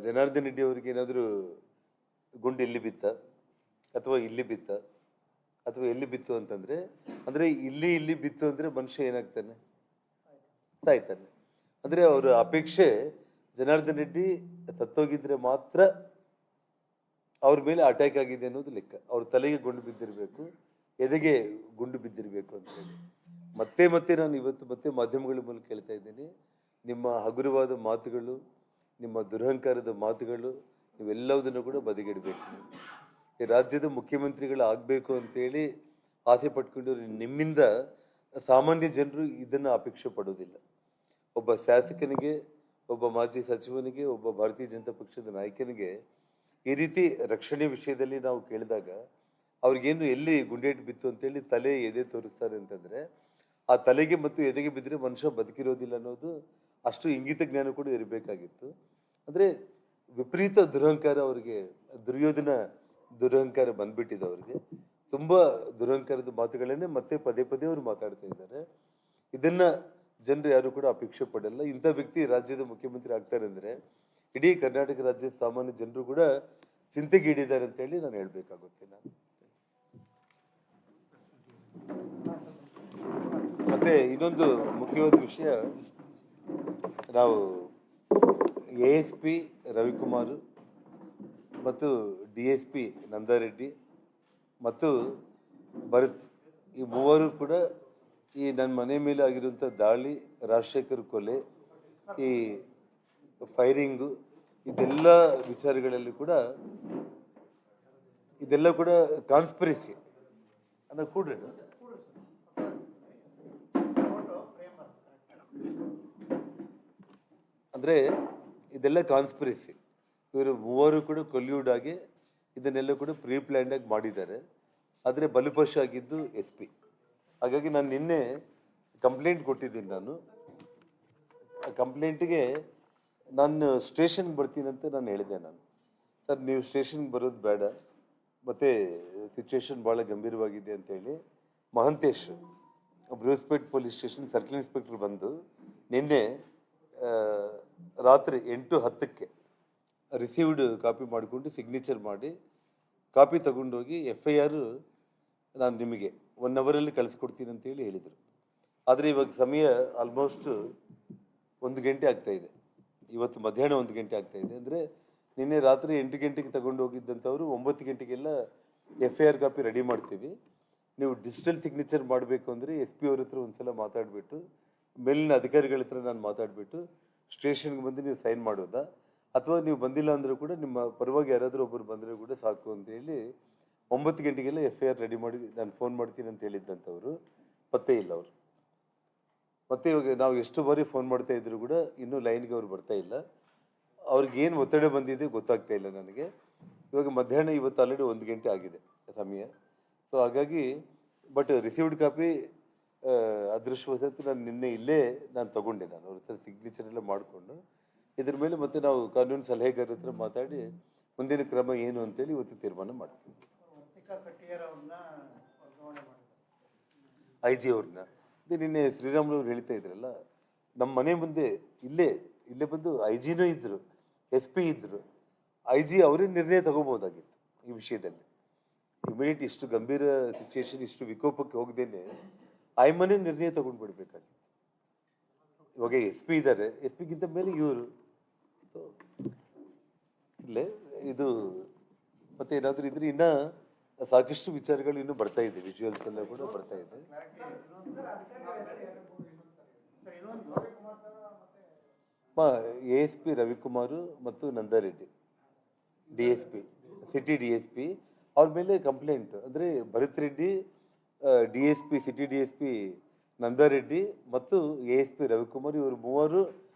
S1: ಜನಾರ್ದನ್ ರೆಡ್ಡಿ ಅವ್ರಿಗೆ ಏನಾದರೂ ಗುಂಡು ಇಲ್ಲಿ ಬಿತ್ತ ಅಥವಾ ಇಲ್ಲಿ ಬಿತ್ತ ಅಥವಾ ಎಲ್ಲಿ ಬಿತ್ತು ಅಂತಂದರೆ, ಅಂದರೆ ಇಲ್ಲಿ ಬಿತ್ತು ಅಂದರೆ ಮನುಷ್ಯ ಏನಾಗ್ತಾನೆ, ಸಾಯ್ತಾನೆ. ಅಂದರೆ ಅವರ ಅಪೇಕ್ಷೆ ಜನಾರ್ದನ್ ರೆಡ್ಡಿ ಸತ್ತೋಗಿದ್ರೆ ಮಾತ್ರ ಅವ್ರ ಮೇಲೆ ಅಟ್ಯಾಕ್ ಆಗಿದೆ ಅನ್ನೋದು ಲೆಕ್ಕ. ಅವ್ರ ತಲೆಗೆ ಗುಂಡು ಬಿದ್ದಿರಬೇಕು, ಎದೆಗೆ ಗುಂಡು ಬಿದ್ದಿರಬೇಕು ಅಂತೇಳಿ ಮತ್ತೆ ನಾನು ಇವತ್ತು ಮತ್ತೆ ಮಾಧ್ಯಮಗಳ ಮೂಲಕ ಹೇಳ್ತಾ ಇದ್ದೀನಿ, ನಿಮ್ಮ ಹಗುರವಾದ ಮಾತುಗಳು, ನಿಮ್ಮ ದುರಹಂಕಾರದ ಮಾತುಗಳು, ಇವೆಲ್ಲವುದನ್ನು ಕೂಡ ಬದಿಗಿಡಬೇಕು. ಈ ರಾಜ್ಯದ ಮುಖ್ಯಮಂತ್ರಿಗಳಾಗಬೇಕು ಅಂತೇಳಿ ಆಸೆ ಪಟ್ಕೊಂಡು ನಿಮ್ಮಿಂದ ಸಾಮಾನ್ಯ ಜನರು ಇದನ್ನು ಅಪೇಕ್ಷೆ ಪಡೋದಿಲ್ಲ. ಒಬ್ಬ ಶಾಸಕನಿಗೆ, ಒಬ್ಬ ಮಾಜಿ ಸಚಿವನಿಗೆ, ಒಬ್ಬ ಭಾರತೀಯ ಜನತಾ ಪಕ್ಷದ ನಾಯಕನಿಗೆ ಈ ರೀತಿ ರಕ್ಷಣೆ ವಿಷಯದಲ್ಲಿ ನಾವು ಕೇಳಿದಾಗ ಅವ್ರಿಗೇನು ಎಲ್ಲಿ ಗುಂಡೇಟು ಬಿತ್ತು ಅಂತೇಳಿ ತಲೆ ಎದೆ ತೋರಿಸ್ತಾರೆ ಅಂತಂದರೆ, ಆ ತಲೆಗೆ ಮತ್ತು ಎದೆಗೆ ಬಿದ್ದರೆ ಮನುಷ್ಯ ಬದುಕಿರೋದಿಲ್ಲ ಅನ್ನೋದು ಅಷ್ಟು ಇಂಗಿತ ಜ್ಞಾನ ಕೂಡ ಇರಬೇಕಾಗಿತ್ತು. ಅಂದರೆ ವಿಪರೀತ ದುರಹಂಕಾರ ಅವರಿಗೆ, ದುರ್ಯೋಧನ ದುರಹಂಕಾರ ಬಂದ್ಬಿಟ್ಟಿದೆ ಅವ್ರಿಗೆ. ತುಂಬ ದುರಹಂಕಾರದ ಮಾತುಗಳನ್ನೇ ಮತ್ತೆ ಪದೇ ಅವರು ಮಾತಾಡ್ತಾ ಇದ್ದಾರೆ. ಇದನ್ನ ಜನರು ಯಾರು ಕೂಡ ಅಪೇಕ್ಷೆ ಪಡಲ್ಲ. ಇಂಥ ವ್ಯಕ್ತಿ ರಾಜ್ಯದ ಮುಖ್ಯಮಂತ್ರಿ ಆಗ್ತಾರೆ ಅಂದರೆ ಇಡೀ ಕರ್ನಾಟಕ ರಾಜ್ಯದ ಸಾಮಾನ್ಯ ಜನರು ಕೂಡ ಚಿಂತೆಗೀಡಿದ್ದಾರೆ ಅಂತೇಳಿ ನಾನು ಹೇಳ್ಬೇಕಾಗುತ್ತೆ. ಮತ್ತೆ ಇನ್ನೊಂದು ಮುಖ್ಯವಾದ ವಿಷಯ, ನಾವು ASP ರವಿಕುಮಾರ್ ಮತ್ತು DSP ನಂದಾರೆಡ್ಡಿ ಮತ್ತು ಭರತ್, ಈ ಮೂವರು ಕೂಡ ಈ ನನ್ನ ಮನೆ ಮೇಲೆ ಆಗಿರುವಂಥ ದಾಳಿ, ರಾಜಶೇಖರ್ ಕೊಲೆ, ಈ ಫೈರಿಂಗು, ಇದೆಲ್ಲ ವಿಚಾರಗಳಲ್ಲಿ ಕೂಡ ಇದೆಲ್ಲ ಕೂಡ ಕಾನ್ಸ್ಪಿರಸಿ ಅನ್ನೋ ಕೂಡ ಅಂದರೆ ಇದೆಲ್ಲ ಕಾನ್ಸ್ಪಿರಸಿ. ಇವರು ಮೂವರು ಕೂಡ ಕೊಲ್ಯೂಡ್ ಆಗಿ ಇದನ್ನೆಲ್ಲ ಕೂಡ ಪ್ರೀ ಪ್ಲ್ಯಾನ್ಡ್ ಆಗಿ ಮಾಡಿದ್ದಾರೆ. ಆದರೆ ಬಲಿಪಶು ಆಗಿದ್ದು SP. ಹಾಗಾಗಿ ನಾನು ನಿನ್ನೆ ಕಂಪ್ಲೇಂಟ್ ಕೊಟ್ಟಿದ್ದೀನಿ. ನಾನು ಕಂಪ್ಲೇಂಟಿಗೆ ನಾನು ಸ್ಟೇಷನ್ಗೆ ಬರ್ತೀನಂತ ನಾನು ಹೇಳಿದೆ. ಸರ್ ನೀವು ಸ್ಟೇಷನ್ಗೆ ಬರೋದು ಬೇಡ, ಮತ್ತು ಸಿಚುವೇಶನ್ ಭಾಳ ಗಂಭೀರವಾಗಿದೆ ಅಂತೇಳಿ Mahantesh Brucepet police station circle inspector ಬಂದು ನಿನ್ನೆ ರಾತ್ರಿ 8:10ಕ್ಕೆ ರಿಸೀವ್ಡ್ ಕಾಪಿ ಮಾಡಿಕೊಂಡು ಸಿಗ್ನೇಚರ್ ಮಾಡಿ ಕಾಪಿ ತಗೊಂಡೋಗಿ FIR ನಾನು ನಿಮಗೆ 1 ಅವರಲ್ಲಿ ಕಳಿಸ್ಕೊಡ್ತೀನಿ ಅಂತೇಳಿ ಹೇಳಿದರು. ಆದರೆ ಇವಾಗ ಸಮಯ ಆಲ್ಮೋಸ್ಟ್ 1 ಗಂಟೆ ಆಗ್ತಾಯಿದೆ. ಇವತ್ತು ಮಧ್ಯಾಹ್ನ 1 ಗಂಟೆ ಆಗ್ತಾಯಿದೆ. ಅಂದರೆ ನಿನ್ನೆ ರಾತ್ರಿ 8 ಗಂಟೆಗೆ ತಗೊಂಡು ಹೋಗಿದ್ದಂಥವ್ರು 9 ಗಂಟೆಗೆಲ್ಲ FIR ಕಾಪಿ ರೆಡಿ ಮಾಡ್ತೀವಿ, ನೀವು ಡಿಜಿಟಲ್ ಸಿಗ್ನೇಚರ್ ಮಾಡಬೇಕು ಅಂದರೆ SP ಅವ್ರ ಹತ್ರ ಒಂದ್ಸಲ ಮಾತಾಡಿಬಿಟ್ಟು ಮೇಲಿನ ಅಧಿಕಾರಿಗಳ ಹತ್ರ ನಾನು ಮಾತಾಡಿಬಿಟ್ಟು ಸ್ಟೇಷನ್ಗೆ ಬಂದು ನೀವು ಸೈನ್ ಮಾಡೋದಾ, ಅಥವಾ ನೀವು ಬಂದಿಲ್ಲ ಅಂದರೂ ಕೂಡ ನಿಮ್ಮ ಪರವಾಗಿ ಯಾರಾದರೂ ಒಬ್ಬರು ಬಂದರೆ ಕೂಡ ಸಾಕು ಅಂತೇಳಿ 9 ಗಂಟೆಗೆಲ್ಲ FIR ರೆಡಿ ಮಾಡಿ ನಾನು ಫೋನ್ ಮಾಡ್ತೀನಿ ಅಂತ ಹೇಳಿದ್ದಂಥವ್ರು ಪತ್ತೆ ಇಲ್ಲ ಅವರು. ಮತ್ತೆ ಇವಾಗ ನಾವು ಎಷ್ಟು ಬಾರಿ ಫೋನ್ ಮಾಡ್ತಾ ಇದ್ರು ಕೂಡ ಇನ್ನೂ ಲೈನ್ಗೆ ಅವ್ರು ಬರ್ತಾ ಇಲ್ಲ. ಅವ್ರಿಗೆ ಏನು ಒತ್ತಡ ಬಂದಿದೆ ಗೊತ್ತಾಗ್ತಾ ಇಲ್ಲ ನನಗೆ. ಇವಾಗ ಮಧ್ಯಾಹ್ನ ಇವತ್ತು ಆಲ್ರೆಡಿ 1 ಗಂಟೆ ಆಗಿದೆ ಸಮಯ. ಸೊ ಹಾಗಾಗಿ ಬಟ್ ರಿಸೀವ್ಡ್ ಕಾಪಿ ಅದೃಷ್ಟವಶಾತ್ ನಾನು ನಿನ್ನೆ ಇಲ್ಲೇ ನಾನು ತಗೊಂಡೆ, ನಾನು ಅವ್ರ ಹತ್ರ ಸಿಗ್ನೇಚರ್ ಎಲ್ಲ ಮಾಡಿಕೊಂಡು ಇದ್ರ ಮೇಲೆ ಮತ್ತೆ ನಾವು ಕಾನೂನು ಸಲಹೆಗಾರರ ಹತ್ರ ಮಾತಾಡಿ ಮುಂದಿನ ಕ್ರಮ ಏನು ಅಂತೇಳಿ ಇವತ್ತು ತೀರ್ಮಾನ ಮಾಡ್ತೀವಿ. IG ಅವ್ರನ್ನ ನಿನ್ನೆ ಶ್ರೀರಾಮುಲು ಅವ್ರು ಹೇಳ್ತಾ ಇದ್ರಲ್ಲ, ನಮ್ಮ ಮನೆ ಮುಂದೆ ಇಲ್ಲೇ ಬಂದು IG ಇದ್ರು, SP ಇದ್ರು. IG ಅವರೇ ನಿರ್ಣಯ ತಗೋಬಹುದಾಗಿತ್ತು ಈ ವಿಷಯದಲ್ಲಿ. ಇಮಿಡಿಯೇಟ್ ಇಷ್ಟು ಗಂಭೀರ ಸಿಚುಯೇಷನ್, ಇಷ್ಟು ವಿಕೋಪಕ್ಕೆ ಹೋಗದೇನೆ ಆಯ್ಮನೆ ನಿರ್ಣಯ ತಗೊಂಡ್ಬಿಡ್ಬೇಕಾಗಿತ್ತು. ಇವಾಗ SP ಇದ್ದಾರೆ, SP ಗಿಂತ ಮೇಲೆ ಇವರು ಇಲ್ಲೇ ಇದು ಮತ್ತೆ ಏನಾದರೂ ಇದ್ರೆ ಇನ್ನ ಸಾಕಷ್ಟು ವಿಚಾರಗಳು ಇನ್ನೂ ಬರ್ತಾ ಇದೆ, ವಿಜುವಲ್ಸ್ ಎಲ್ಲ ಕೂಡ ಬರ್ತಾ ಇದೆ. ASP ರವಿಕುಮಾರ್ ಮತ್ತು ನಂದಾರೆಡ್ಡಿ DSP, ಸಿಟಿ DSP ಅವ್ರ ಮೇಲೆ ಕಂಪ್ಲೇಂಟ್ ಅಂದರೆ Bharath Reddy, DSP city DSP Nandareddy ಮತ್ತು ASP ರವಿಕುಮಾರ್ ಇವರು ಮೂವರು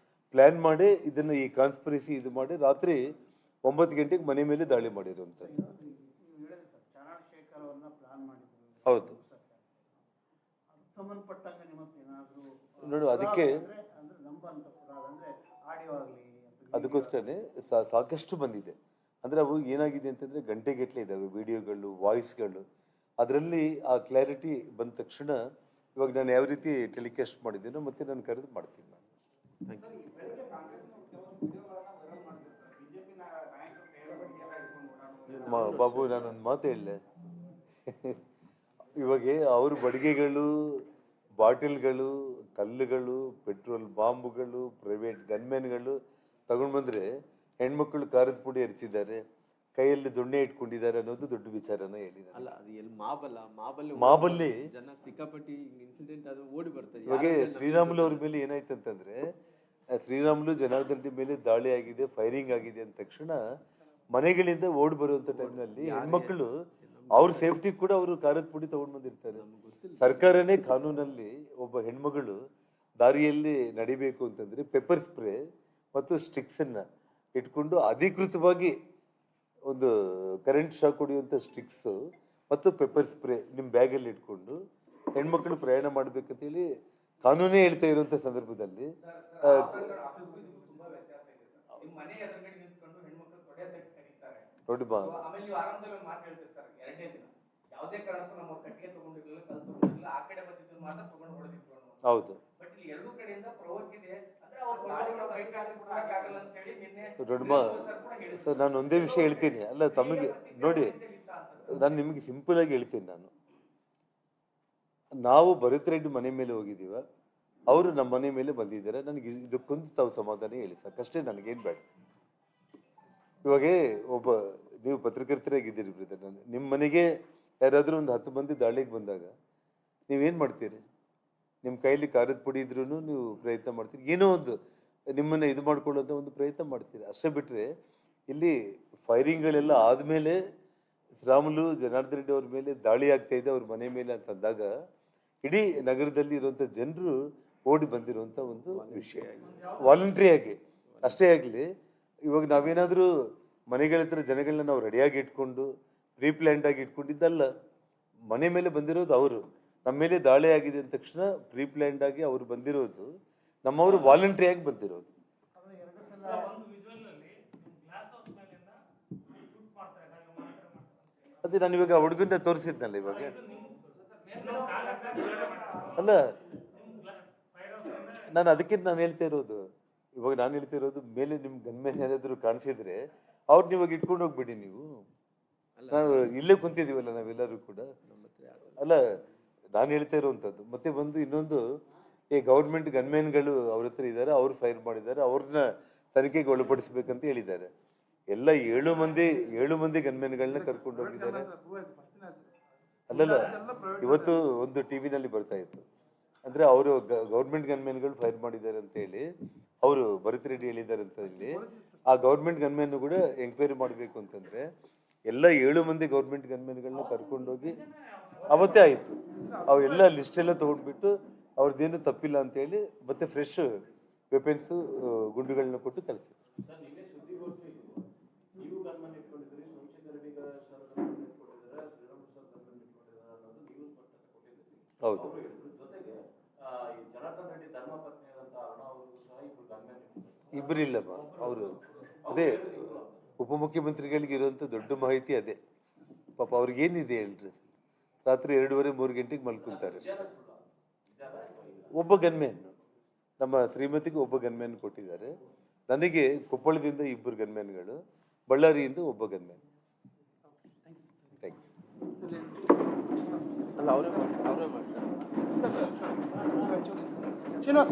S1: ಪ್ಲಾನ್ ಮಾಡಿ ಇದನ್ನ ಈ ಕಾನ್ಸ್ಪಿರಸಿ ಇದು ಮಾಡಿ ರಾತ್ರಿ 9 ಗಂಟೆಗೆ ಮನೆ ಮೇಲೆ ದಾಳಿ ಮಾಡಿರುವಂಥದ್ದು. ಹೌದು ನೋಡು, ಅದಕ್ಕೋಸ್ಕರನೇ ಸಾಕಷ್ಟು ಬಂದಿದೆ. ಅಂದ್ರೆ ಅವು ಏನಾಗಿದೆ ಅಂತಂದ್ರೆ ಗಂಟೆಗಟ್ಟಲೆ ಇದಾವೆ ವಿಡಿಯೋಗಳು, ವಾಯ್ಸ್ಗಳು. ಅದರಲ್ಲಿ ಆ ಕ್ಲಾರಿಟಿ ಬಂದ ತಕ್ಷಣ ಇವಾಗ ನಾನು ಯಾವ ರೀತಿ ಟೆಲಿಕಾಸ್ಟ್ ಮಾಡಿದ್ದೀನೋ ಮತ್ತೆ ನಾನು ಕರೆದು ಮಾಡ್ತೀನಿ ನಾನು. ಬಾಬು ನಾನೊಂದು ಮಾತು ಹೇಳಲೆ, ಇವಾಗ ಅವ್ರ ಬಡಿಗೆಗಳು, ಬಾಟಿಲ್ಗಳು, ಕಲ್ಲುಗಳು, ಪೆಟ್ರೋಲ್ ಬಾಂಬುಗಳು, ಪ್ರೈವೇಟ್ ಗನ್ಮೆನ್ಗಳು ತಗೊಂಡು ಬಂದ್ರೆ ಹೆಣ್ಮಕ್ಳು ಖಾರದ ಪುಡಿ ಎರಚಿದ್ದಾರೆ, ಕೈಯಲ್ಲಿ ದೊಣ್ಣೆ ಇಟ್ಕೊಂಡಿದ್ದಾರೆ ಅನ್ನೋದು ದೊಡ್ಡ ವಿಚಾರನ ಹೇಳಿದ್ದಾರೆ.
S2: ಅಲ್ಲ ಅದು ಎಲ್ಲಿ
S1: ಮಾಬಲ್ಲಿ
S2: ಜನ ಸಿಕ್ಕಾಪಟ್ಟಿ ಇನ್ಸಿಡೆಂಟ್ ಅದು ಓಡಿ ಬರ್ತಾರೆ.
S1: ಇವಾಗ ಶ್ರೀರಾಮುಲು ಅವ್ರ ಮೇಲೆ ಏನಾಯ್ತು ಅಂತಂದ್ರೆ, ಶ್ರೀರಾಮುಲು ಜನಾರ್ದನ್ ರೆಡ್ಡಿ ಮೇಲೆ ದಾಳಿ ಆಗಿದೆ, ಫೈರಿಂಗ್ ಆಗಿದೆ ಅಂದ ತಕ್ಷಣ ಮನೆಗಳಿಂದ ಓಡಿ ಬರುವಂತ ಟೈಮ್ನಲ್ಲಿ ಹೆಣ್ಮಕ್ಳು ಅವ್ರ ಸೇಫ್ಟಿ ಕೂಡ ಅವರು ಖಾರದ ಪುಡಿ ತಗೊಂಡ್ ಬಂದಿರ್ತಾರೆ. ಸರ್ಕಾರನೇ ಕಾನೂನಲ್ಲಿ ಒಬ್ಬ ಹೆಣ್ಮಗಳು ದಾರಿಯಲ್ಲಿ ನಡಿಬೇಕು ಅಂತಂದ್ರೆ ಪೆಪ್ಪರ್ ಸ್ಪ್ರೇ ಮತ್ತು ಸ್ಟಿಕ್ಸ್ ಅನ್ನ ಇಟ್ಕೊಂಡು ಅಧಿಕೃತವಾಗಿ ಒಂದು ಕರೆಂಟ್ ಶಾಕ್ ಹೊಡೆಯುವಂತ ಸ್ಟಿಕ್ಸ್ ಮತ್ತು ಪೆಪ್ಪರ್ ಸ್ಪ್ರೇ ನಿಮ್ಮ ಬ್ಯಾಗಲ್ಲಿ ಇಟ್ಕೊಂಡು ಹೆಣ್ಮಕ್ಳು ಪ್ರಯಾಣ ಮಾಡ್ಬೇಕಂತೇಳಿ ಕಾನೂನೇ ಹೇಳ್ತಾ ಇರುವಂತ ಸಂದರ್ಭದಲ್ಲಿ ನೋಡಿ ಬಾ ಹೌದು ದೊಡ್ಡಮ್ಮ ಸರ್, ನಾನು ಒಂದೇ ವಿಷಯ ಹೇಳ್ತೀನಿ. ಅಲ್ಲ ತಮಗೆ ನೋಡಿ, ನಾನು ನಿಮಗೆ ಸಿಂಪಲ್ ಆಗಿ ಹೇಳ್ತೀನಿ. ನಾವು ಭರತ್ ರೆಡ್ಡಿ ಮನೆ ಮೇಲೆ ಹೋಗಿದ್ದೀವ, ಅವರು ನಮ್ಮ ಮನೆ ಮೇಲೆ ಬಂದಿದ್ದಾರೆ. ನನಗೆ ಇದಕ್ಕೊಂದು ತಾವು ಸಮಾಧಾನ ಹೇಳಿ ಸಾಕಷ್ಟೇ, ನನಗೇನು ಬೇಡ. ಇವಾಗ ಒಬ್ಬ ನೀವು ಪತ್ರಕರ್ತರಾಗಿದ್ದೀರಿ ಬ್ರದರ್, ನಾನು ನಿಮ್ಮ ಮನೆಗೆ ಯಾರಾದರೂ ಒಂದು 10 ಮಂದಿ ದಾಳಿಗೆ ಬಂದಾಗ ನೀವೇನು ಮಾಡ್ತೀರಿ? ನಿಮ್ಮ ಕೈಲಿ ಖಾರದ ಪುಡಿ ಇದ್ರೂ ನೀವು ಪ್ರಯತ್ನ ಮಾಡ್ತೀರಿ, ಏನೋ ಒಂದು ನಿಮ್ಮನ್ನ ಇದು ಮಾಡ್ಕೊಳ್ಳೋದು ಒಂದು ಪ್ರಯತ್ನ ಮಾಡ್ತೀರಿ. ಅಷ್ಟೇ ಬಿಟ್ಟರೆ ಇಲ್ಲಿ ಫೈರಿಂಗ್ಗಳೆಲ್ಲ ಆದಮೇಲೆ ಶ್ರೀರಾಮುಲು ಜನಾರ್ದನ್ ರೆಡ್ಡಿ ಅವ್ರ ಮೇಲೆ ದಾಳಿ ಆಗ್ತಾ ಇದೆ ಅವ್ರ ಮನೆ ಮೇಲೆ ಅಂತಂದಾಗ ಇಡೀ ನಗರದಲ್ಲಿ ಇರುವಂಥ ಜನರು ಓಡಿ ಬಂದಿರುವಂಥ ಒಂದು ವಿಷಯ, ವಾಲಂಟ್ರಿ ಆಗಿ. ಅಷ್ಟೇ ಆಗಲಿ, ಇವಾಗ ನಾವೇನಾದರೂ ಮನೆಗಳ ಹತ್ರ ಜನಗಳನ್ನ ನಾವು ರೆಡಿಯಾಗಿ ಇಟ್ಕೊಂಡು ಪ್ರೀ ಪ್ಲ್ಯಾಂಡ್ ಆಗಿ ಇಟ್ಕೊಂಡಿದ್ದಲ್ಲ. ಮನೆ ಮೇಲೆ ಬಂದಿರೋದು ಅವರು, ನಮ್ಮ ಮೇಲೆ ದಾಳಿ ಆಗಿದೆ ಅಂದ ತಕ್ಷಣ ಪ್ರೀ ಪ್ಲ್ಯಾಂಡ್ ಆಗಿ ಅವರು ಬಂದಿರೋದು, ನಮ್ಮವರು ವಾಲಂಟ್ರಿ ಆಗಿ ಬಂದಿರೋದು. ಅದೇ ನಾನು ಇವಾಗ ಹುಡುಗನ್ನ ತೋರಿಸಿದ್ನಲ್ಲ ಇವಾಗ. ಅಲ್ಲ ನಾನು ಅದಕ್ಕೆ ನಾನು ಹೇಳ್ತಾ ಇರೋದು, ಇವಾಗ ನಾನು ಹೇಳ್ತಾ ಇರೋದು ಮೇಲೆ ನಿಮ್ ಗನ್ಮೇನ್ ಯಾರಾದ್ರು ಕಾಣಿಸಿದ್ರೆ ಅವ್ರನ್ನ ಇವಾಗ ಇಟ್ಕೊಂಡು ಹೋಗ್ಬಿಡಿ ನೀವು. ನಾನು ಇಲ್ಲೇ ಕುಂತಿದೀವಲ್ಲ ನಾವೆಲ್ಲರೂ ಕೂಡ. ಅಲ್ಲ ನಾನು ಹೇಳ್ತಾ ಇರುವಂತದ್ದು. ಮತ್ತೆ ಬಂದು ಇನ್ನೊಂದು, ಈ ಗೌರ್ಮೆಂಟ್ ಗನ್ಮೇನ್ಗಳು ಅವ್ರ ಹತ್ರ ಇದ್ದಾರೆ, ಅವ್ರು ಫೈರ್ ಮಾಡಿದ್ದಾರೆ, ಅವ್ರನ್ನ ತನಿಖೆಗೆ ಒಳಪಡಿಸ್ಬೇಕಂತ ಹೇಳಿದ್ದಾರೆ. ಎಲ್ಲ 7 ಮಂದಿ ಗನ್ಮೇನ್ಗಳನ್ನ ಕರ್ಕೊಂಡು ಹೋಗಿದ್ದಾರೆ. ಅಲ್ಲಲ್ಲ, ಇವತ್ತು ಒಂದು ಟಿವಿನಲ್ಲಿ ಬರ್ತಾ ಇತ್ತು, ಅಂದ್ರೆ ಅವರು ಗೌರ್ಮೆಂಟ್ ಗನ್ಮೆನ್ಗಳು ಫೈರ್ ಮಾಡಿದ್ದಾರೆ ಅಂತ ಹೇಳಿ ಅವರು ಭರತ್ ರೆಡ್ಡಿ ಹೇಳಿದ್ದಾರೆ ಅಂತ ಹೇಳಿ, ಆ ಗೌರ್ಮೆಂಟ್ ಗನ್ಮೆನ್ ಕೂಡ ಎಂಕ್ವೈರಿ ಮಾಡಬೇಕು ಅಂತಂದ್ರೆ ಎಲ್ಲ 7 ಮಂದಿ ಗೌರ್ಮೆಂಟ್ ಗನ್ಮೆನ್ಗಳನ್ನ ಕರ್ಕೊಂಡೋಗಿ ಅವತ್ತೇ ಆಯಿತು. ಅವೆಲ್ಲ ಲಿಸ್ಟ್ ಎಲ್ಲ ತೊಗೊಂಡ್ಬಿಟ್ಟು ಅವ್ರದ್ದೇನು ತಪ್ಪಿಲ್ಲ ಅಂತ ಹೇಳಿ ಮತ್ತೆ ಫ್ರೆಶ್ ವೆಪನ್ಸ್ ಗುಂಡುಗಳನ್ನ ಕೊಟ್ಟು ಕಳಿಸಿದ್ರು. ಹೌದು, ಇಬ್ಬರು ಇಲ್ಲಮ್ಮ. ಅವರು ಅದೇ ಉಪಮುಖ್ಯಮಂತ್ರಿಗಳಿಗೆ ಇರುವಂತ ದೊಡ್ಡ ಮಾಹಿತಿ ಅದೇ. ಪಾಪ ಅವ್ರಿಗೇನಿದೆ ಹೇಳ್ರಿ, ರಾತ್ರಿ 2:30-3 ಗಂಟೆಗೆ ಮಲ್ಕೊಂತಾರೆ ಅಷ್ಟೇ. ಒಬ್ಬ ಗನ್ಮ್ಯಾನ್, ನಮ್ಮ ಶ್ರೀಮತಿಗೆ ಒಬ್ಬ ಗನ್ಮ್ಯಾನ್ ಕೊಟ್ಟಿದ್ದಾರೆ. ನನಗೆ ಕೊಪ್ಪಳದಿಂದ 2 ಗನ್ಮ್ಯಾನ್ಗಳು, ಬಳ್ಳಾರಿಯಿಂದ ಒಬ್ಬ ಗನ್ಮ್ಯಾನ್. Thank you.
S2: ಅಲ್ಲ ಅವರೇ ಮಾಡ್ತಾರೆ.
S3: ಶ್ರೀನಿವಾಸ್